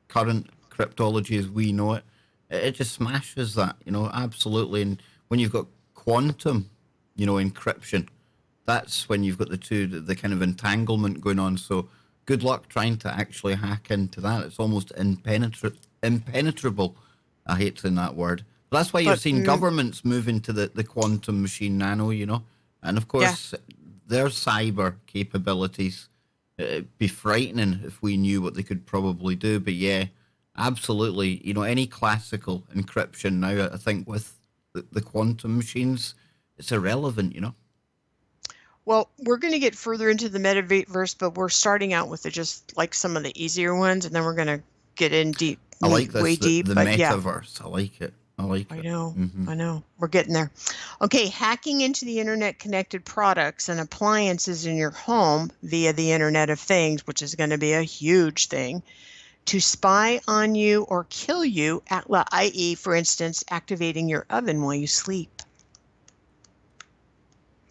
current cryptology as we know it. It just smashes that, absolutely. And when you've got quantum, encryption, that's when you've got the kind of entanglement going on. So good luck trying to actually hack into that. It's almost impenetrable. I hate saying that word. But that's why you're seeing governments move into the quantum machine, Nano, And of course, their cyber capabilities, it'd be frightening if we knew what they could probably do. But yeah, absolutely. Any classical encryption now, I think with the quantum machines, it's irrelevant, Well, we're going to get further into the metaverse, but we're starting out with just like some of the easier ones, and then we're going to get in deep. I like this, way deep. The metaverse. Yeah. I like it. I know. Mm-hmm. I know. We're getting there. Okay, hacking into the internet-connected products and appliances in your home via the Internet of Things, which is going to be a huge thing, to spy on you or kill you, i.e., for instance, activating your oven while you sleep.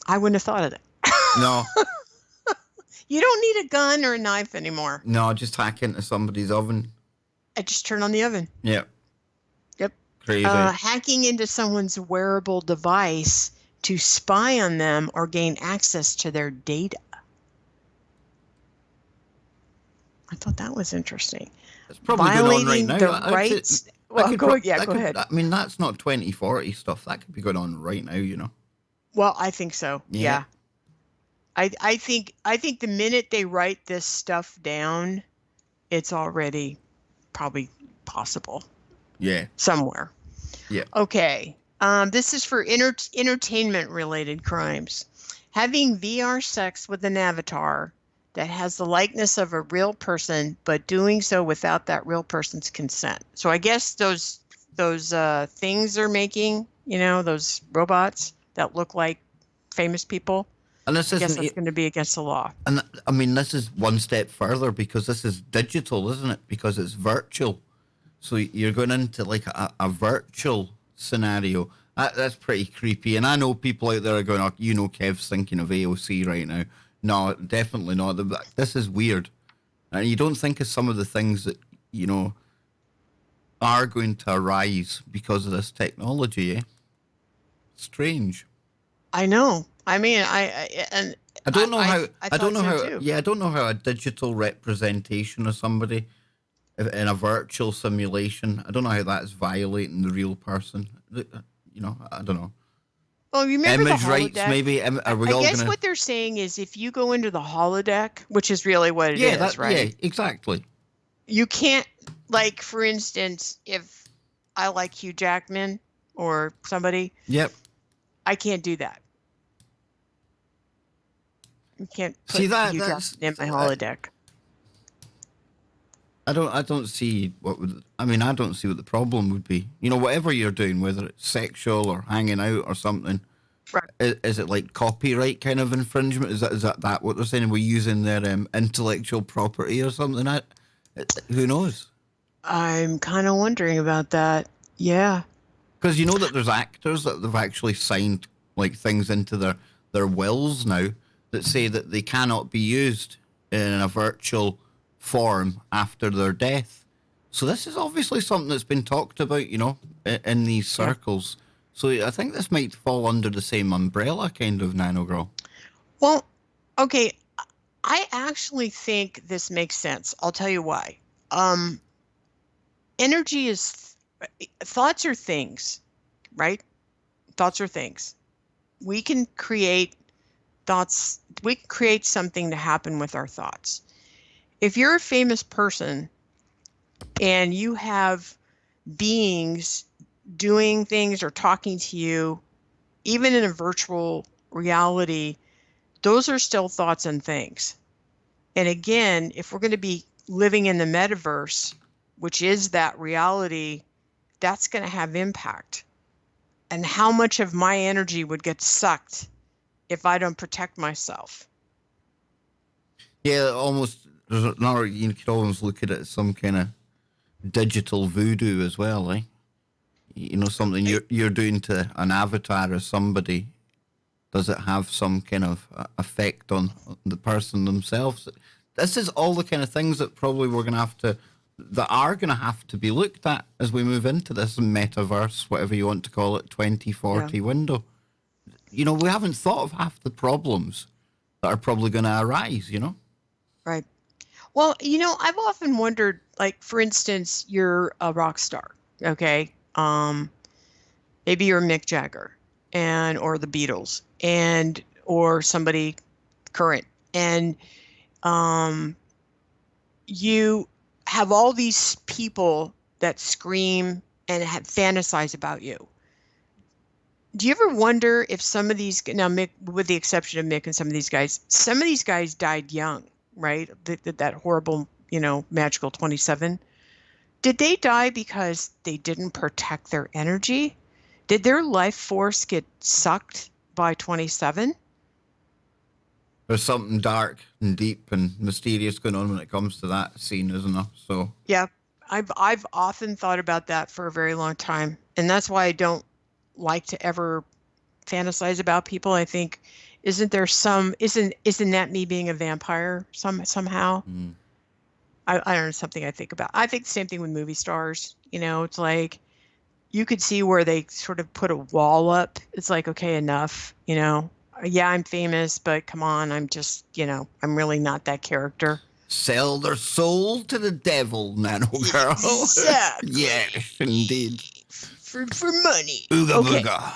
I wouldn't have thought of that. No. You don't need a gun or a knife anymore. No, just hack into somebody's oven. I just turn on the oven. Yep. Crazy. Hacking into someone's wearable device to spy on them or gain access to their data. I thought that was interesting. It's probably violating going on right now. The rights. Well, go ahead. I mean, that's not 2040 stuff. That could be going on right now, Well, I think so. Yeah. I think the minute they write this stuff down, it's already probably possible. Yeah. Somewhere. Yeah. Okay. This is for entertainment related crimes. Having VR sex with an avatar that has the likeness of a real person, but doing so without that real person's consent. So I guess those things they're making, those robots that look like famous people. And this I guess that's going to be against the law. And I mean, this is one step further because this is digital, isn't it? Because it's virtual. So you're going into like a virtual scenario. That's pretty creepy. And I know people out there are going, Kev's thinking of AOC right now. No, definitely not. This is weird. And you don't think of some of the things that, are going to arise because of this technology, eh? Strange. I know. I mean, I don't know how I don't know how a digital representation of somebody in a virtual simulation, I don't know how that's violating the real person. I don't know. Well, you remember image the rights, holodeck? maybe. Are we I all guess gonna... what they're saying is if you go into the holodeck, which is really what it is, right? Yeah, exactly. You can't, like, for instance, if I like Hugh Jackman or somebody, yep, I can't do that. You can't put Hugh Jackman in my holodeck. I don't see I don't see what the problem would be. Whatever you're doing, whether it's sexual or hanging out or something, Right. Is it like copyright kind of infringement? Is that what they're saying? We're using their intellectual property or something? Who knows? I'm kind of wondering about that. Yeah. Because you know that there's actors that they've actually signed like things into their wills now that say that they cannot be used in a virtual form after their death. So this is obviously something that's been talked about, in these Yeah. circles. So I think this might fall under the same umbrella, kind of, Nanogirl. Well, okay. I actually think this makes sense. I'll tell you why. Um, energy is thoughts are things, right? Thoughts are things. We can create thoughts, we can create something to happen with our thoughts. If you're a famous person and you have beings doing things or talking to you, even in a virtual reality, those are still thoughts and things. And again, if we're going to be living in the metaverse, which is that reality, that's going to have impact. And how much of my energy would get sucked if I don't protect myself? Yeah, almost. There's another. You could almost look at it as some kind of digital voodoo as well, eh? Something you're doing to an avatar or somebody. Does it have some kind of effect on the person themselves? This is all the kind of things that probably that are going to have to be looked at as we move into this metaverse, whatever you want to call it, Yeah, 2040 window. We haven't thought of half the problems that are probably going to arise. right. Well, I've often wondered, like, for instance, you're a rock star, okay? Maybe you're Mick Jagger or the Beatles or somebody current. And um, you have all these people that scream and have fantasize about you. Do you ever wonder if some of these, now Mick, with the exception of Mick and some of these guys died young, right? That horrible, magical 27. Did they die because they didn't protect their energy? Did their life force get sucked by 27? There's something dark and deep and mysterious going on when it comes to that scene, isn't there? So Yeah, I've often thought about that for a very long time, and that's why I don't like to ever fantasize about people. I think isn't that me being a vampire somehow? mm. I don't know, something I think about. I think the same thing with movie stars. It's like you could see where they sort of put a wall up. It's like, okay, enough. Yeah, I'm famous, but come on, I'm really not that character. Sell their soul to the devil, Nano Girl. Exactly. Yes, indeed. For money. Ooga Okay. booga.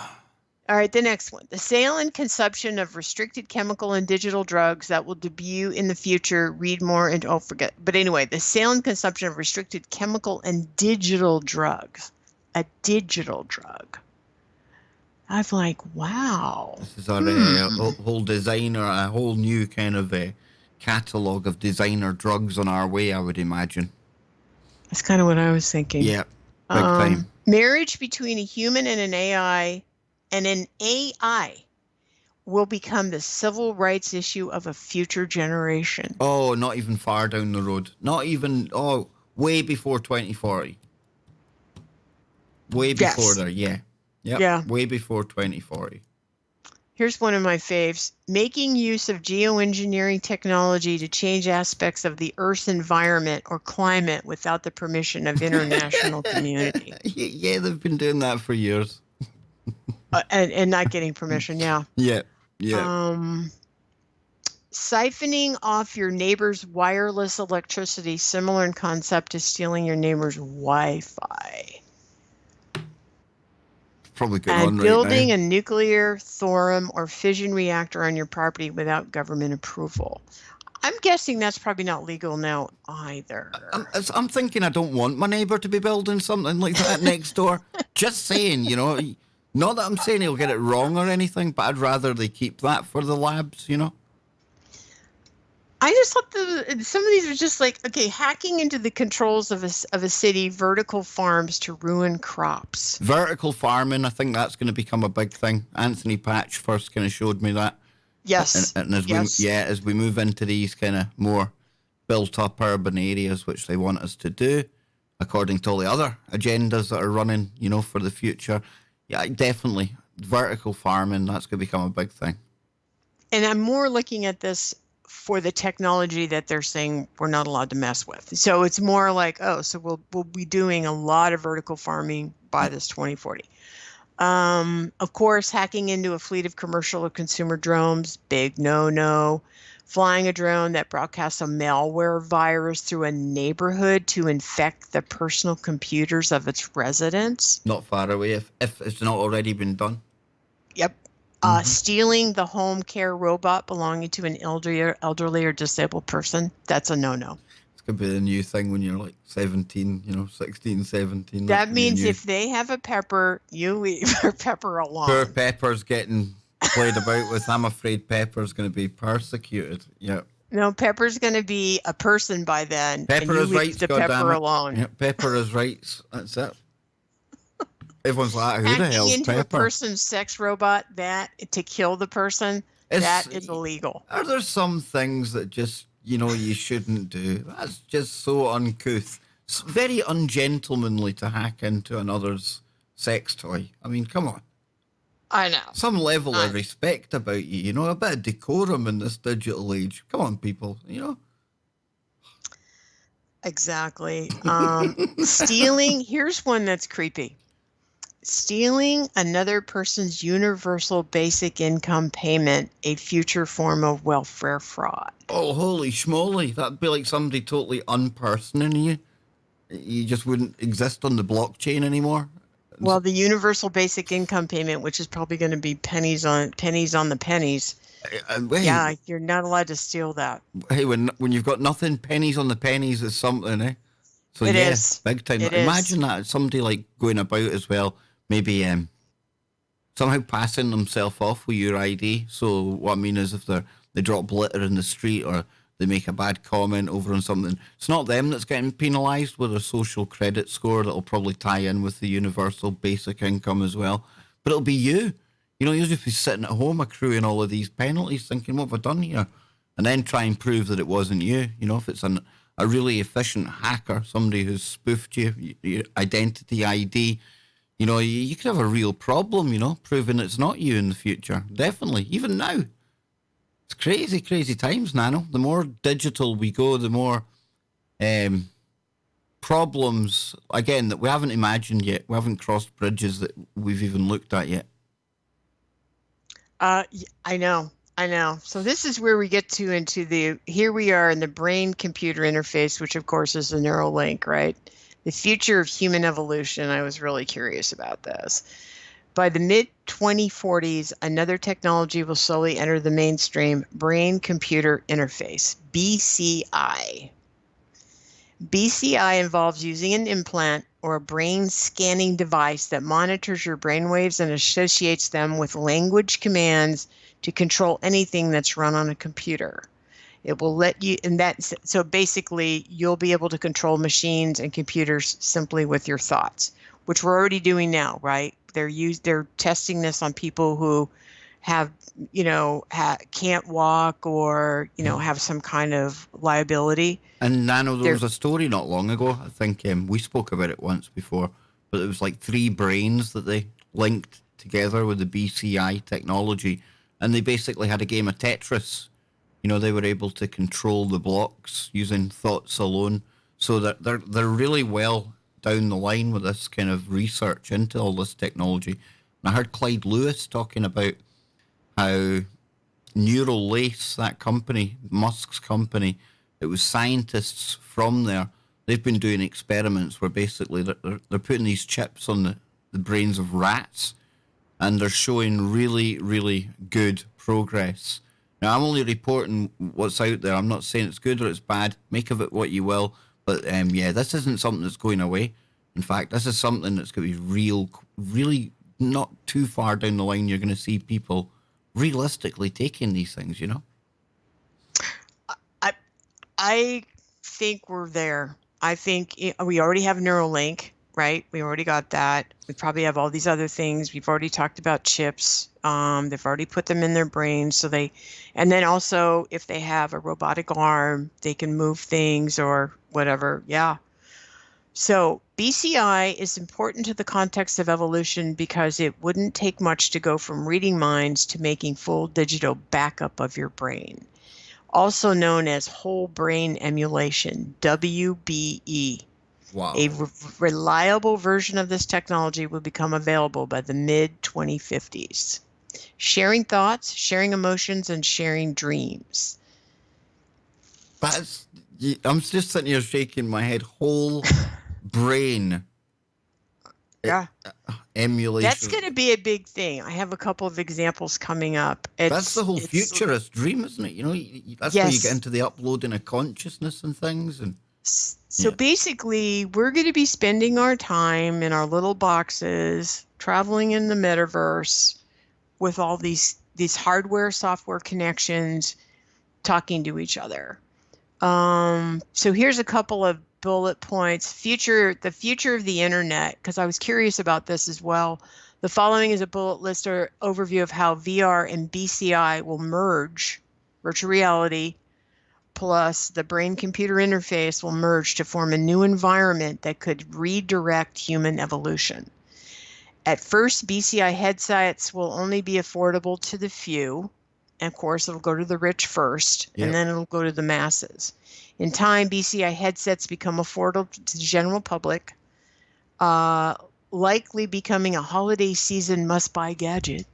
All right, the next one. The sale and consumption of restricted chemical and digital drugs that will debut in the future. Read more and forget. But anyway, the sale and consumption of restricted chemical and digital drugs. A digital drug. I'm like, wow. This is our a whole new kind of catalogue of designer drugs on our way, I would imagine. That's kind of what I was thinking. Yeah, big time. Marriage between a human and an AI will become the civil rights issue of a future generation. Oh, not even far down the road. Not even, way before 2040. Way before there, yeah. Yep, Yeah. way before 2040. Here's one of my faves. Making use of geoengineering technology to change aspects of the Earth's environment or climate without the permission of international community. Yeah, they've been doing that for years. And not getting permission, yeah. Yeah. Siphoning off your neighbor's wireless electricity, similar in concept to stealing your neighbor's Wi-Fi. Probably going And on right now. building a nuclear, thorium, or fission reactor on your property without government approval. I'm guessing that's probably not legal now either. I'm thinking I don't want my neighbour to be building something like that next door. Just saying, Not that I'm saying he'll get it wrong or anything, but I'd rather they keep that for the labs, I just thought some of these were just like, okay, hacking into the controls of a city, vertical farms to ruin crops. Vertical farming, I think that's going to become a big thing. Anthony Patch first kind of showed me that. And, Yes, and yes. as we move into these kind of more built up urban areas, which they want us to do, according to all the other agendas that are running, for the future, yeah, definitely vertical farming, that's going to become a big thing. And I'm more looking at this for the technology that they're saying we're not allowed to mess with. So it's more like, oh, so we'll be doing a lot of vertical farming by this 2040. Of course, hacking into a fleet of commercial or consumer drones, big no. Flying a drone that broadcasts a malware virus through a neighborhood to infect the personal computers of its residents. Not far away if it's not already been done. Yep. Stealing the home care robot belonging to an elderly or disabled person. That's a no. It's going to be the new thing when you're like 17, 16, 17. That's That going to be a means new. if they have a Pepper, you leave her Pepper Poor alone. Pepper's getting played about with. I'm afraid Pepper's going to be persecuted. Yeah. No, Pepper's going to be a person by then, and Pepper you has leave rights, the Pepper goddammit. alone. Yeah, Pepper has rights. That's it. Everyone's like, who the Hacking hell's into a Pepper? person's sex robot that to kill the person, It's, that is illegal. are there some things that just, you shouldn't do? That's just so uncouth. It's very ungentlemanly to hack into another's sex toy. I mean, come on. I know. Some level of respect about you, a bit of decorum in this digital age. Come on, people, Exactly. Stealing, here's one that's creepy. Stealing another person's universal basic income payment, a future form of welfare fraud. Oh, holy schmoly. That'd be like somebody totally unpersoning you. You just wouldn't exist on the blockchain anymore. Well, the universal basic income payment, which is probably going to be pennies on the pennies. Yeah, you're not allowed to steal that. Hey, when you've got nothing, pennies on the pennies is something, eh? So It yeah, is. big time. It Imagine is. that somebody like going about as well, maybe somehow passing themselves off with your ID. So what I mean is, if they drop litter in the street or they make a bad comment over on something, it's not them that's getting penalised with a social credit score that'll probably tie in with the universal basic income as well. But it'll be you. You'll just be sitting at home accruing all of these penalties, thinking, what have I done here? And then try and prove that it wasn't you. If it's a really efficient hacker, somebody who's spoofed your identity ID, you could have a real problem, proving it's not you in the future. Definitely, even now. It's crazy, crazy times, Nano. The more digital we go, the more problems, again, that we haven't imagined yet. We haven't crossed bridges that we've even looked at yet. I know. So this is where we get here we are in the brain-computer interface, which of course is the Neuralink, right? The future of human evolution. I was really curious about this. By the mid-2040s, another technology will slowly enter the mainstream, brain-computer interface, BCI. BCI involves using an implant or a brain scanning device that monitors your brainwaves and associates them with language commands to control anything that's run on a computer. It will let you, so basically you'll be able to control machines and computers simply with your thoughts, which we're already doing now, right? They're testing this on people who have, can't walk or, have some kind of liability. And Nano, there was a story not long ago. I think we spoke about it once before, but it was like 3 brains that they linked together with the BCI technology, and they basically had a game of Tetris. They were able to control the blocks using thoughts alone. So that they're really well down the line with this kind of research into all this technology. And I heard Clyde Lewis talking about how Neural Lace, that company, Musk's company, it was scientists from there. They've been doing experiments where basically they're putting these chips on the brains of rats, and they're showing really, really good progress. Now, I'm only reporting what's out there. I'm not saying it's good or it's bad. Make of it what you will. But this isn't something that's going away. In fact, this is something that's going to be really not too far down the line. You're going to see people realistically taking these things, I think we're there. I think we already have Neuralink, right? We already got that. We probably have all these other things. We've already talked about chips. They've already put them in their brains, and then also if they have a robotic arm, they can move things or whatever. Yeah. So BCI is important to the context of evolution because it wouldn't take much to go from reading minds to making full digital backup of your brain, also known as whole brain emulation, WBE. A Wow. reliable version of this technology will become available by the mid 2050s. Sharing thoughts, sharing emotions, and sharing dreams. That's. I'm just sitting here shaking my head. Whole brain Yeah. That's emulation. going to be a big thing. I have a couple of examples coming up. That's the whole It's futurist dream, isn't it? That's where you get yes. into the uploading of consciousness and things. And So yeah, basically, we're going to be spending our time in our little boxes, traveling in the metaverse with all these hardware, software connections, talking to each other. So here's a couple of bullet points. The future of the internet, because I was curious about this as well. The following is a bullet list or overview of how VR and BCI will merge, virtual reality plus the brain computer interface will merge to form a new environment that could redirect human evolution. At first, BCI headsets will only be affordable to the few. And of course, it'll go to the rich first, and yep. then it'll go to the masses. In time, BCI headsets become affordable to the general public, uh, likely becoming a holiday season must-buy gadget.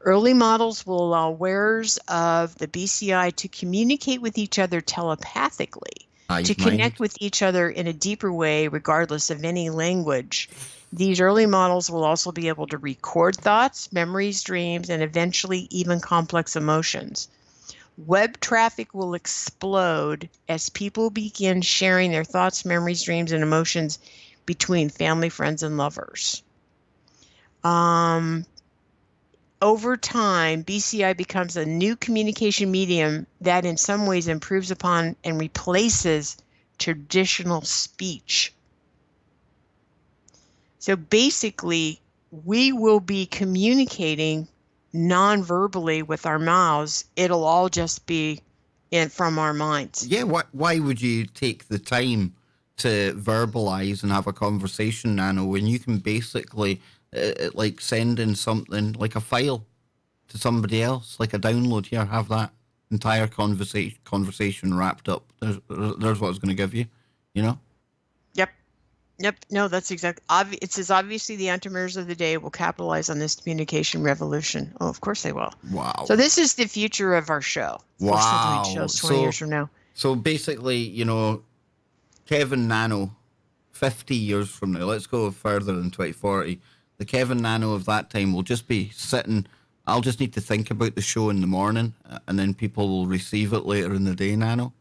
Early models will allow wearers of the BCI to communicate with each other telepathically, to Hive connect mind. with each other in a deeper way, regardless of any language. These early models will also be able to record thoughts, memories, dreams, and eventually even complex emotions. Web traffic will explode as people begin sharing their thoughts, memories, dreams, and emotions between family, friends, and lovers. Um, Over time, BCI becomes a new communication medium that in some ways improves upon and replaces traditional speech. So basically, we will be communicating non-verbally with our mouths. It'll all just be from our minds. Yeah. Why would you take the time to verbalize and have a conversation, Nano, when you can basically like send in something like a file to somebody else, like a download here, have that entire conversation wrapped up. There's what I was going to give you. You know. Yep. Yep. No, that's exactly. It says obviously the entrepreneurs of the day will capitalize on this communication revolution. Oh, of course they will. Wow. So this is the future of our show. We're still doing Wow. shows 20 years from now. So basically, Kevin Nano, 50 years from now, let's go further than 2040. The Kevin Nano of that time will just be sitting. I'll just need to think about the show in the morning, and then people will receive it later in the day, Nano.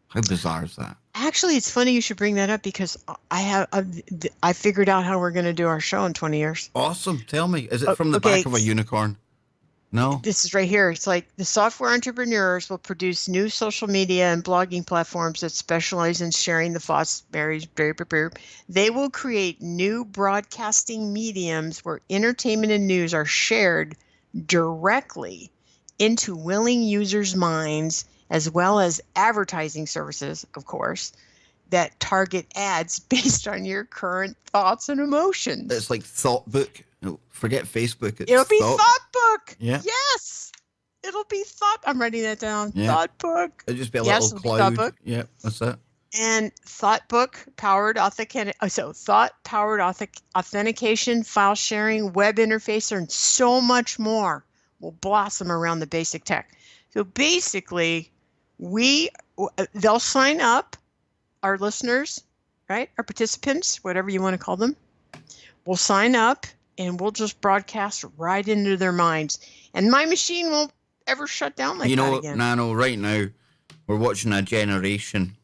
How bizarre is that? Actually, it's funny you should bring that up because I figured out how we're going to do our show in 20 years. Awesome. Tell me, is it from the back Okay, of a unicorn? No? this is right here. It's like the software entrepreneurs will produce new social media and blogging platforms that specialize in sharing the thoughts. They will create new broadcasting mediums where entertainment and news are shared directly into willing users' minds, as well as advertising services, of course, that target ads based on your current thoughts and emotions. It's like Thought Book. No, forget Facebook. It's It'll be Thought. Thought Book. Yeah. Yes. It'll be Thought. I'm writing that down. Yeah. Thought Book. It'd just be a Yes, little it'll be Thought cloud. Book. Yeah, that's it. And Thought Book powered Thought powered authentication, file sharing, web interface, and so much more will blossom around the basic tech. So basically, they'll sign up, our listeners, right? Our participants, whatever you want to call them, will sign up and we'll just broadcast right into their minds. And my machine won't ever shut down like that again. Nano, right now, we're watching a generation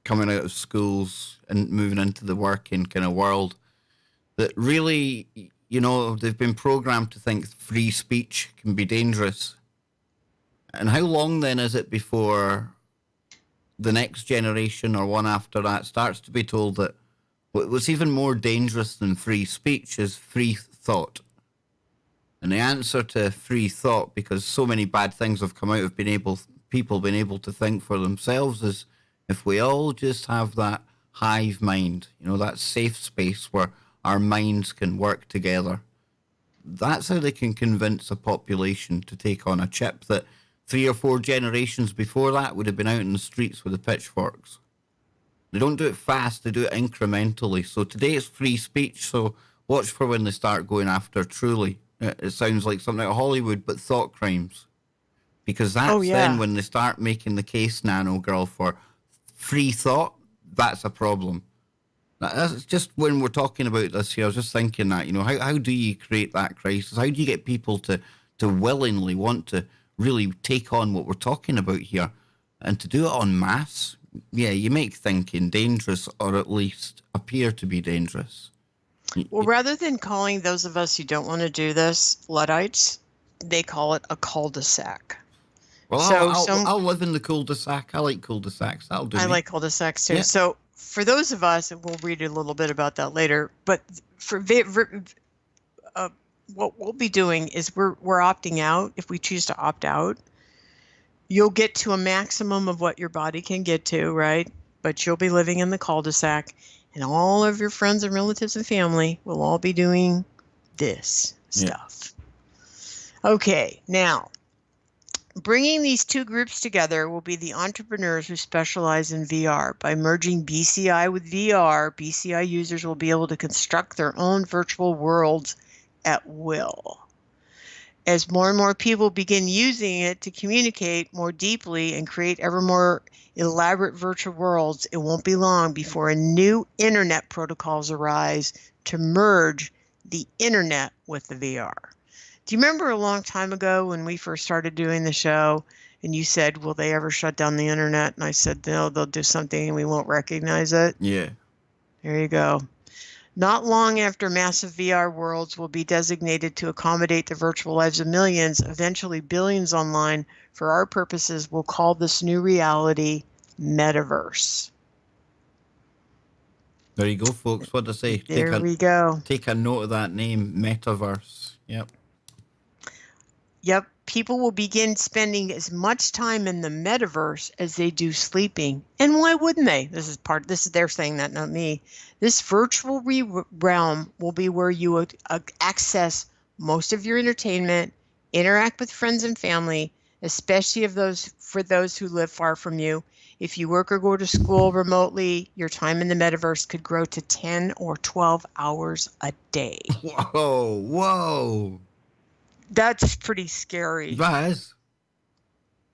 coming out of schools and moving into the working kind of world that really, they've been programmed to think free speech can be dangerous. And how long then is it before the next generation or one after that starts to be told that what's even more dangerous than free speech is free thought. And the answer to free thought, because so many bad things have come out of people being able to think for themselves, is if we all just have that hive mind, that safe space where our minds can work together. That's how they can convince a population to take on a chip that 3 or 4 generations before that would have been out in the streets with the pitchforks. They don't do it fast, they do it incrementally. So today it's free speech, so watch for when they start going after truly. It sounds like something out of Hollywood, but thought crimes. Because Oh, that's then yeah. when they start making the case, Nanogirl, for free thought, that's a problem. That's just when we're talking about this here, I was just thinking that, how do you create that crisis? How do you get people to willingly want to really take on what we're talking about here and to do it en masse? Yeah, you make thinking dangerous, or at least appear to be dangerous. Well, rather than calling those of us who don't want to do this Luddites, they call it a cul-de-sac. Well, So I'll live in the cul-de-sac. I like cul-de-sacs. That'll do I me. like cul-de-sacs too. Yeah. So for those of us, and we'll read a little bit about that later, but for what we'll be doing is we're opting out. If we choose to opt out, you'll get to a maximum of what your body can get to, right? But you'll be living in the cul-de-sac, and all of your friends and relatives and family will all be doing this stuff. Okay, now, bringing these two groups together will be the entrepreneurs who specialize in VR. By merging BCI with VR, BCI users will be able to construct their own virtual worlds at will. As more and more people begin using it to communicate more deeply and create ever more elaborate virtual worlds, it won't be long before a new internet protocols arise to merge the internet with the VR. Do you remember a long time ago when we first started doing the show and you said, will they ever shut down the internet? And I said, no, they'll do something and we won't recognize it. Yeah. There you go. Not long after massive VR worlds will be designated to accommodate the virtual lives of millions, eventually billions online, for our purposes, we'll call this new reality metaverse. There you go, folks. What to say? There we go. Take a note of that name, metaverse. Yep. People will begin spending as much time in the metaverse as they do sleeping. And why wouldn't they? This is they're saying that, not me. This virtual realm will be where you would access most of your entertainment, interact with friends and family, especially for those who live far from you. If you work or go to school remotely, your time in the metaverse could grow to 10 or 12 hours a day. Whoa. That's pretty scary. That is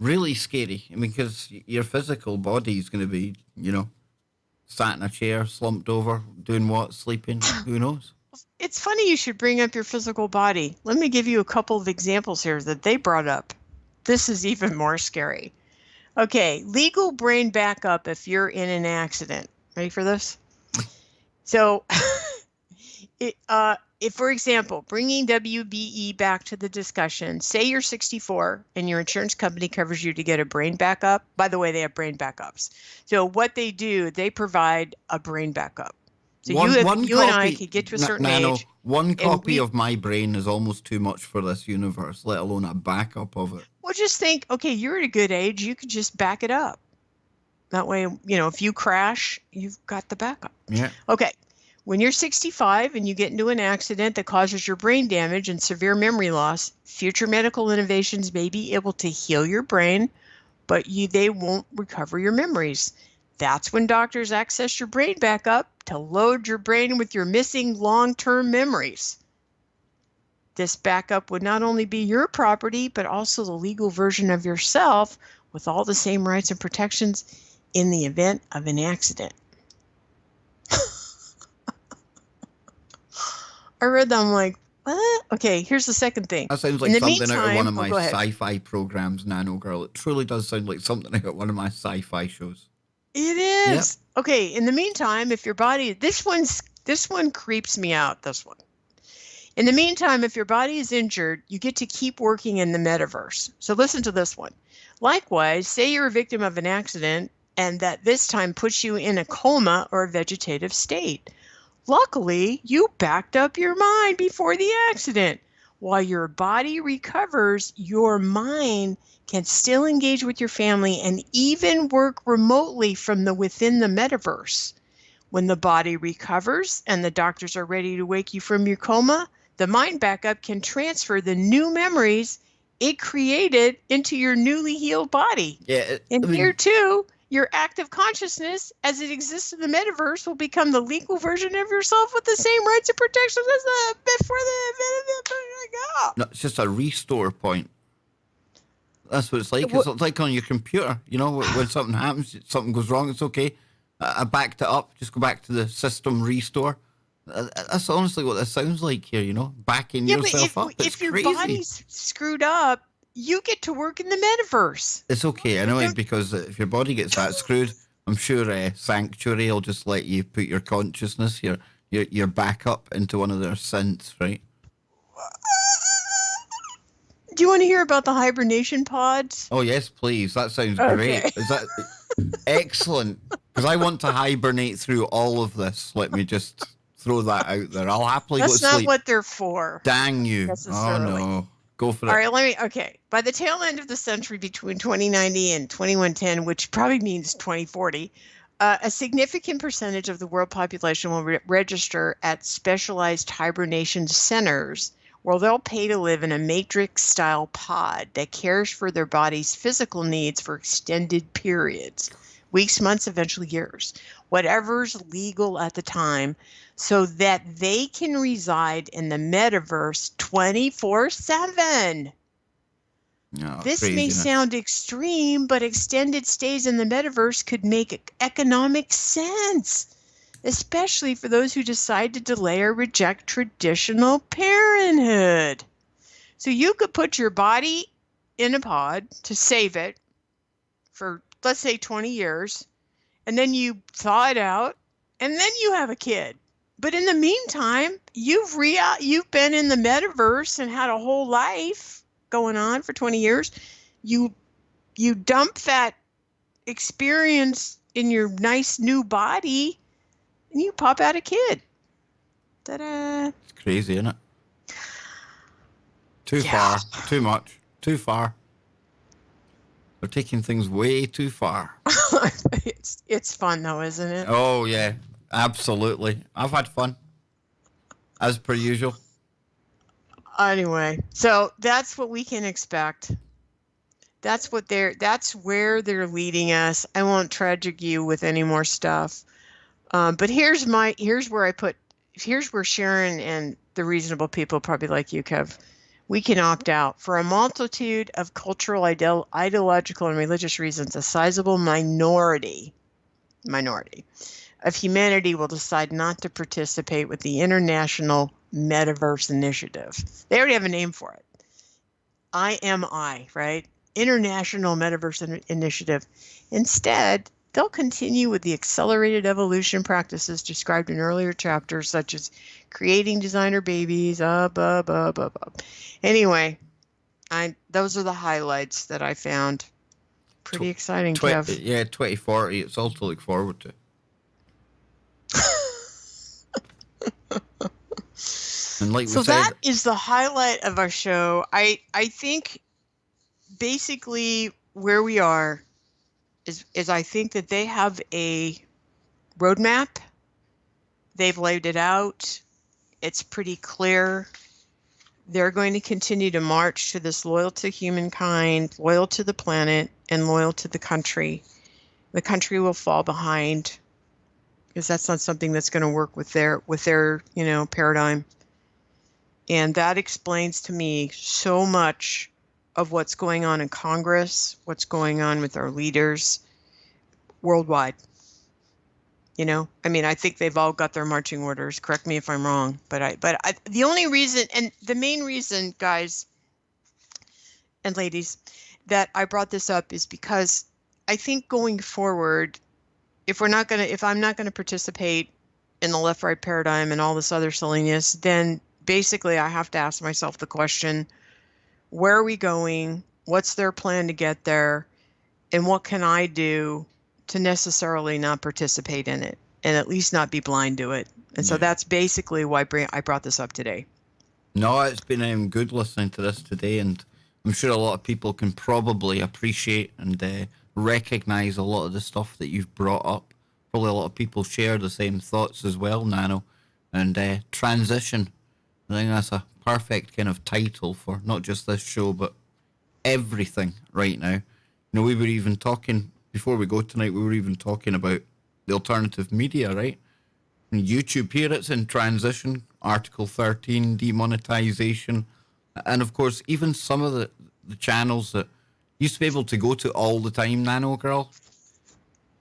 really scary. I mean, because your physical body is going to be, sat in a chair, slumped over, doing what, sleeping, who knows? It's funny you should bring up your physical body. Let me give you a couple of examples here that they brought up. This is even more scary. Okay, legal brain backup if you're in an accident. Ready for this? So, if, for example, bringing WBE back to the discussion, say you're 64 and your insurance company covers you to get a brain backup. By the way, they have brain backups. So what they do, they provide a brain backup. So you and I could get to a certain age. One copy of my brain is almost too much for this universe, let alone a backup of it. Well, just think, okay, you're at a good age. You could just back it up. That way, if you crash, you've got the backup. Yeah. Okay. When you're 65 and you get into an accident that causes your brain damage and severe memory loss, future medical innovations may be able to heal your brain, but they won't recover your memories. That's when doctors access your brain backup to load your brain with your missing long-term memories. This backup would not only be your property, but also the legal version of yourself with all the same rights and protections in the event of an accident. I read that, I'm like, what? Okay, here's the second thing. That sounds like something out of one of my sci-fi programs, Nanogirl. It truly does sound like something out of one of my sci-fi shows. It is. Yep. Okay, in the meantime, if your body, this one creeps me out, this one. In the meantime, if your body is injured, you get to keep working in the metaverse. So listen to this one. Likewise, say you're a victim of an accident and that this time puts you in a coma or a vegetative state. Luckily, you backed up your mind before the accident. While your body recovers, your mind can still engage with your family and even work remotely from within the metaverse. When the body recovers and the doctors are ready to wake you from your coma, the mind backup can transfer the new memories it created into your newly healed body. Yeah, And I here mean, too, your active consciousness, as it exists in the metaverse, will become the legal version of yourself with the same rights and protections as before the. no, it's just a restore point. That's what it's like. It's What? like on your computer. You know, when something happens, something goes wrong, it's okay. I backed it up. Just go back to the system restore. That's honestly what this sounds like here. You know, backing Yeah, but yourself up. It's if your crazy. body's screwed up, you get to work in the metaverse. It's okay anyway Don't. because if your body gets that screwed, I'm sure Sanctuary will just let you put your consciousness, your backup into one of their synths, right? Do you want to hear about the hibernation pods? Oh yes, please. That sounds great. Okay. Is that excellent? Because I want to hibernate through all of this. Let me just throw that out there. I'll happily go to That's not sleep. what they're for, Dang you! Oh necessarily. no, go for All it. right, okay. By the tail end of the century between 2090 and 2110, which probably means 2040, a significant percentage of the world population will register at specialized hibernation centers where they'll pay to live in a matrix-style pod that cares for their body's physical needs for extended periods, weeks, months, eventually years, whatever's legal at the time, so that they can reside in the metaverse 24/7. No, This may craziness. sound extreme, but extended stays in the metaverse could make economic sense, especially for those who decide to delay or reject traditional parenthood. So you could put your body in a pod to save it for, let's say, 20 years, and then you thaw it out, and then you have a kid. But in the meantime, you've been in the metaverse and had a whole life going on for 20 years. You dump that experience in your nice new body, and you pop out a kid. Ta-da! It's crazy, isn't it? Too Yeah. far, too much, too far. They're taking things way too far. It's fun though, isn't it? Oh yeah, absolutely. I've had fun, as per usual. Anyway, so that's what we can expect. That's where they're leading us. I won't tragic you with any more stuff. But here's where Sharon and the reasonable people, probably like you, Kev, we can opt out. For a multitude of cultural, ideological, and religious reasons, a sizable minority of humanity will decide not to participate with the International Metaverse Initiative. They already have a name for it. IMI, right? International Metaverse Initiative. Instead, they'll continue with the accelerated evolution practices described in earlier chapters, such as creating designer babies, Anyway, those are the highlights that I found. Pretty exciting, Kev. Yeah, 2040. It's all to look forward to. And like So we said, that is the highlight of our show. I think basically where we are is I think that they have a roadmap. They've laid it out. It's pretty clear. They're going to continue to march to this loyal to humankind, loyal to the planet, and loyal to the country. The country will fall behind because that's not something that's going to work with their paradigm. And that explains to me so much of what's going on in Congress, what's going on with our leaders worldwide. I mean, I think they've all got their marching orders. Correct me if I'm wrong, but the only reason, and the main reason, guys and ladies, that I brought this up is because I think going forward, if I'm not going to participate in the left-right paradigm and all this other silliness, then basically I have to ask myself the question, where are we going? What's their plan to get there? And what can I do to necessarily not participate in it and at least not be blind to it. And so Yeah. that's basically why I brought this up today. No, it's been good listening to this today, and I'm sure a lot of people can probably appreciate and recognize a lot of the stuff that you've brought up. Probably a lot of people share the same thoughts as well, Nano. And transition, I think that's a perfect kind of title for not just this show, but everything right now. We were even talking, before we go tonight, we were even talking about the alternative media, right? YouTube here, it's in transition, Article 13, demonetization. And of course, even some of the channels that used to be able to go to all the time, Nanogirl,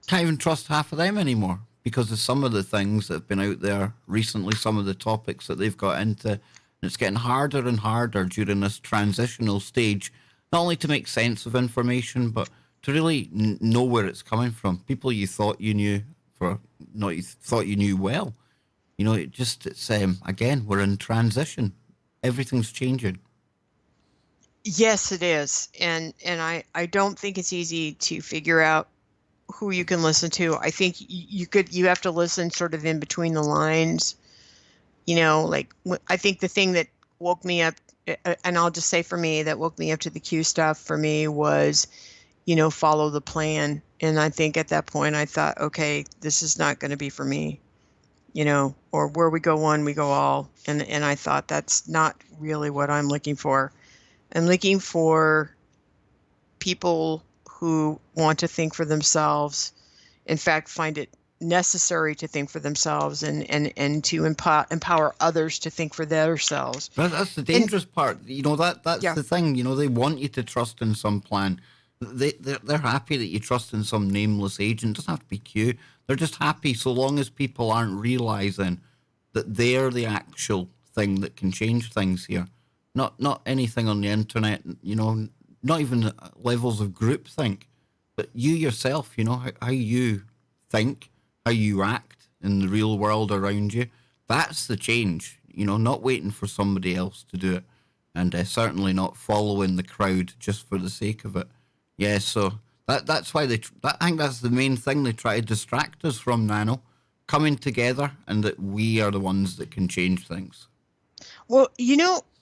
can't even trust half of them anymore because of some of the things that have been out there recently, some of the topics that they've got into. And it's getting harder and harder during this transitional stage, not only to make sense of information, but to really know where it's coming from. People you thought you knew for not you thought you knew well. It's again, we're in transition. Everything's changing. Yes, it is. And I don't think it's easy to figure out who you can listen to. I think you have to listen sort of in between the lines. Like I think the thing that woke me up, and I'll just say for me, that woke me up to the Q stuff for me was, follow the plan. And I think at that point I thought, okay, this is not going to be for me, or where we go one, we go all. And I thought that's not really what I'm looking for. I'm looking for people who want to think for themselves, in fact, find it necessary to think for themselves and to empower others to think for themselves. But that's the And dangerous part. That's yeah, the thing. They want you to trust in some plan. They're happy that you trust in some nameless agent. It doesn't have to be Q. They're just happy so long as people aren't realizing that they're the actual thing that can change things here. Not anything on the internet. Not even levels of groupthink, but you yourself. How you think, how you act in the real world around you. That's the change. Not waiting for somebody else to do it, and certainly not following the crowd just for the sake of it. Yeah, so that's why I think that's the main thing they try to distract us from, Nano, coming together, and that we are the ones that can change things. well,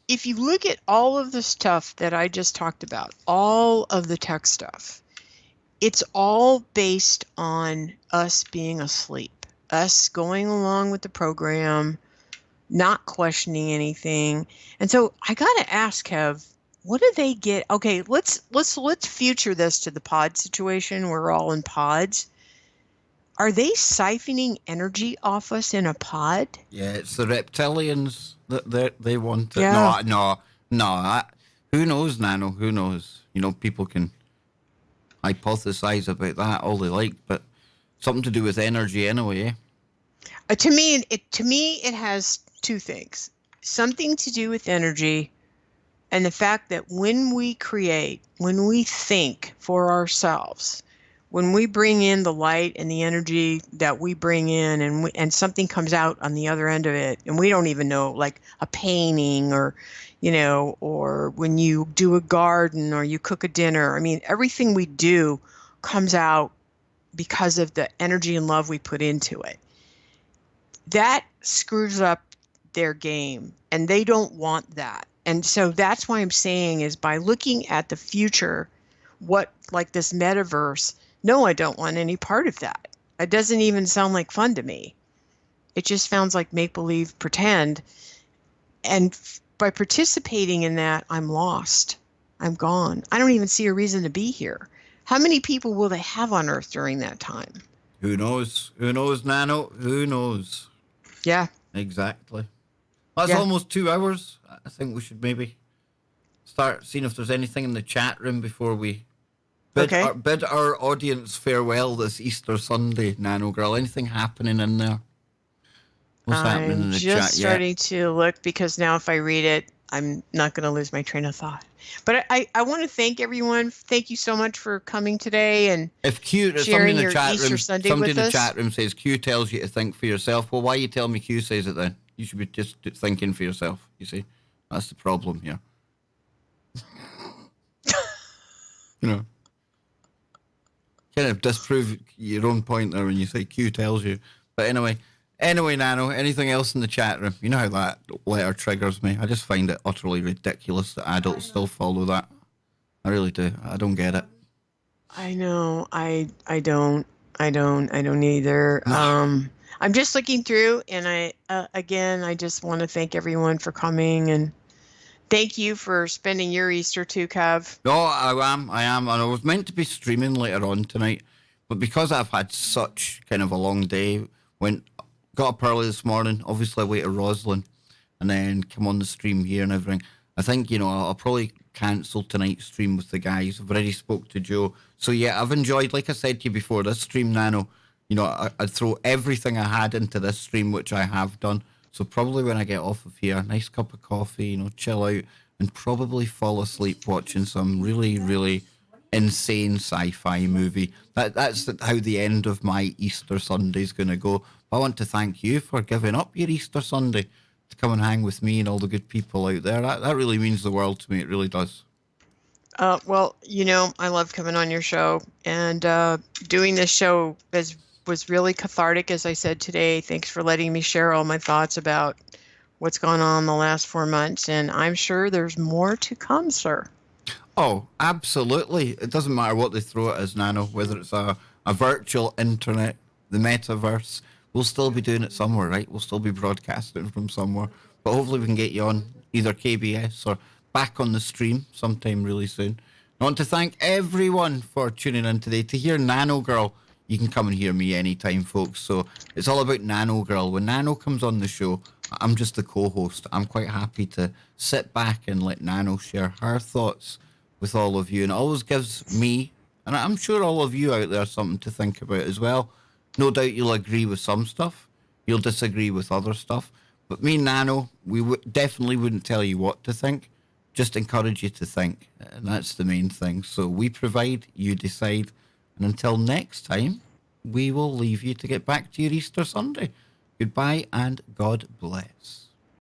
if you look at all of the stuff that I just talked about, all of the tech stuff, it's all based on us being asleep, us going along with the program, not questioning anything. And so I got to ask, Kev, what do they get? Okay, let's future this to the pod situation. We're all in pods. Are they siphoning energy off us in a pod? Yeah, it's the reptilians that they want it. Yeah. No. Who knows, Nano? Who knows? People can hypothesize about that all they like, but something to do with energy anyway. Eh? To me, it has two things: something to do with energy, and the fact that when we create, when we think for ourselves, when we bring in the light and the energy that we bring in, and something comes out on the other end of it, and we don't even know, like a painting, or or when you do a garden or you cook a dinner. I mean, everything we do comes out because of the energy and love we put into it. That screws up their game, and they don't want that. And so that's why I'm saying is, by looking at the future, what, like this metaverse, no, I don't want any part of that. It doesn't even sound like fun to me. It just sounds like make believe, pretend. And by participating in that, I'm lost. I'm gone. I don't even see a reason to be here. How many people will they have on Earth during that time? Who knows? Who knows, Nano? Who knows? Yeah. Exactly. That's Yeah. almost 2 hours. I think we should maybe start seeing if there's anything in the chat room before we Okay. bid our audience farewell this Easter Sunday, Nano Girl. Anything happening in there? What's happening I'm in the just chat? Yeah. starting to look, because now if I read it, I'm not going to lose my train of thought. But I want to thank everyone. Thank you so much for coming today and If Q, somebody sharing in the your chat Easter room, Sunday somebody with in the us. chat room says Q tells you to think for yourself. Well, why you tell me Q says it then? You should be just thinking for yourself. You see, that's the problem here. you know. kind of disprove your own point there when you say Q tells you. But anyway, Nano, anything else in the chat room? You know how that letter triggers me. I just find it utterly ridiculous that adults still follow that. I really do. I don't get it. I know. I don't either. No, I'm just looking through, and again, I just want to thank everyone for coming, and thank you for spending your Easter too, Kev. no, I am, and I was meant to be streaming later on tonight, but because I've had such kind of a long day, got up early this morning. Obviously, I waited Rosslyn, and then come on the stream here and everything. I think I'll probably cancel tonight's stream with the guys. I've already spoke to Joe, so yeah, I've enjoyed. Like I said to you before, this stream, Nano. I'd throw everything I had into this stream, which I have done. So probably when I get off of here, nice cup of coffee, chill out, and probably fall asleep watching some really, really insane sci-fi movie. That's how the end of my Easter Sunday is going to go. I want to thank you for giving up your Easter Sunday to come and hang with me and all the good people out there. That really means the world to me. It really does. Well, I love coming on your show, and doing this show was really cathartic, as I said today. Thanks for letting me share all my thoughts about what's gone on the last 4 months, and I'm sure there's more to come, sir. Oh, absolutely. It doesn't matter what they throw at us, Nano, whether it's a virtual internet, the metaverse. We'll still be doing it somewhere, right? We'll still be broadcasting from somewhere. But hopefully we can get you on either KBS or back on the stream sometime really soon. I want to thank everyone for tuning in today. To hear Nanogirl, you can come and hear me anytime, folks. So it's all about Nanogirl. When Nano comes on the show, I'm just the co-host. I'm quite happy to sit back and let Nano share her thoughts with all of you. And it always gives me, and I'm sure all of you out there, something to think about as well. No doubt you'll agree with some stuff. You'll disagree with other stuff. But me and Nano, we definitely wouldn't tell you what to think. Just encourage you to think. And that's the main thing. So we provide, you decide. And until next time, we will leave you to get back to your Easter Sunday. Goodbye and God bless.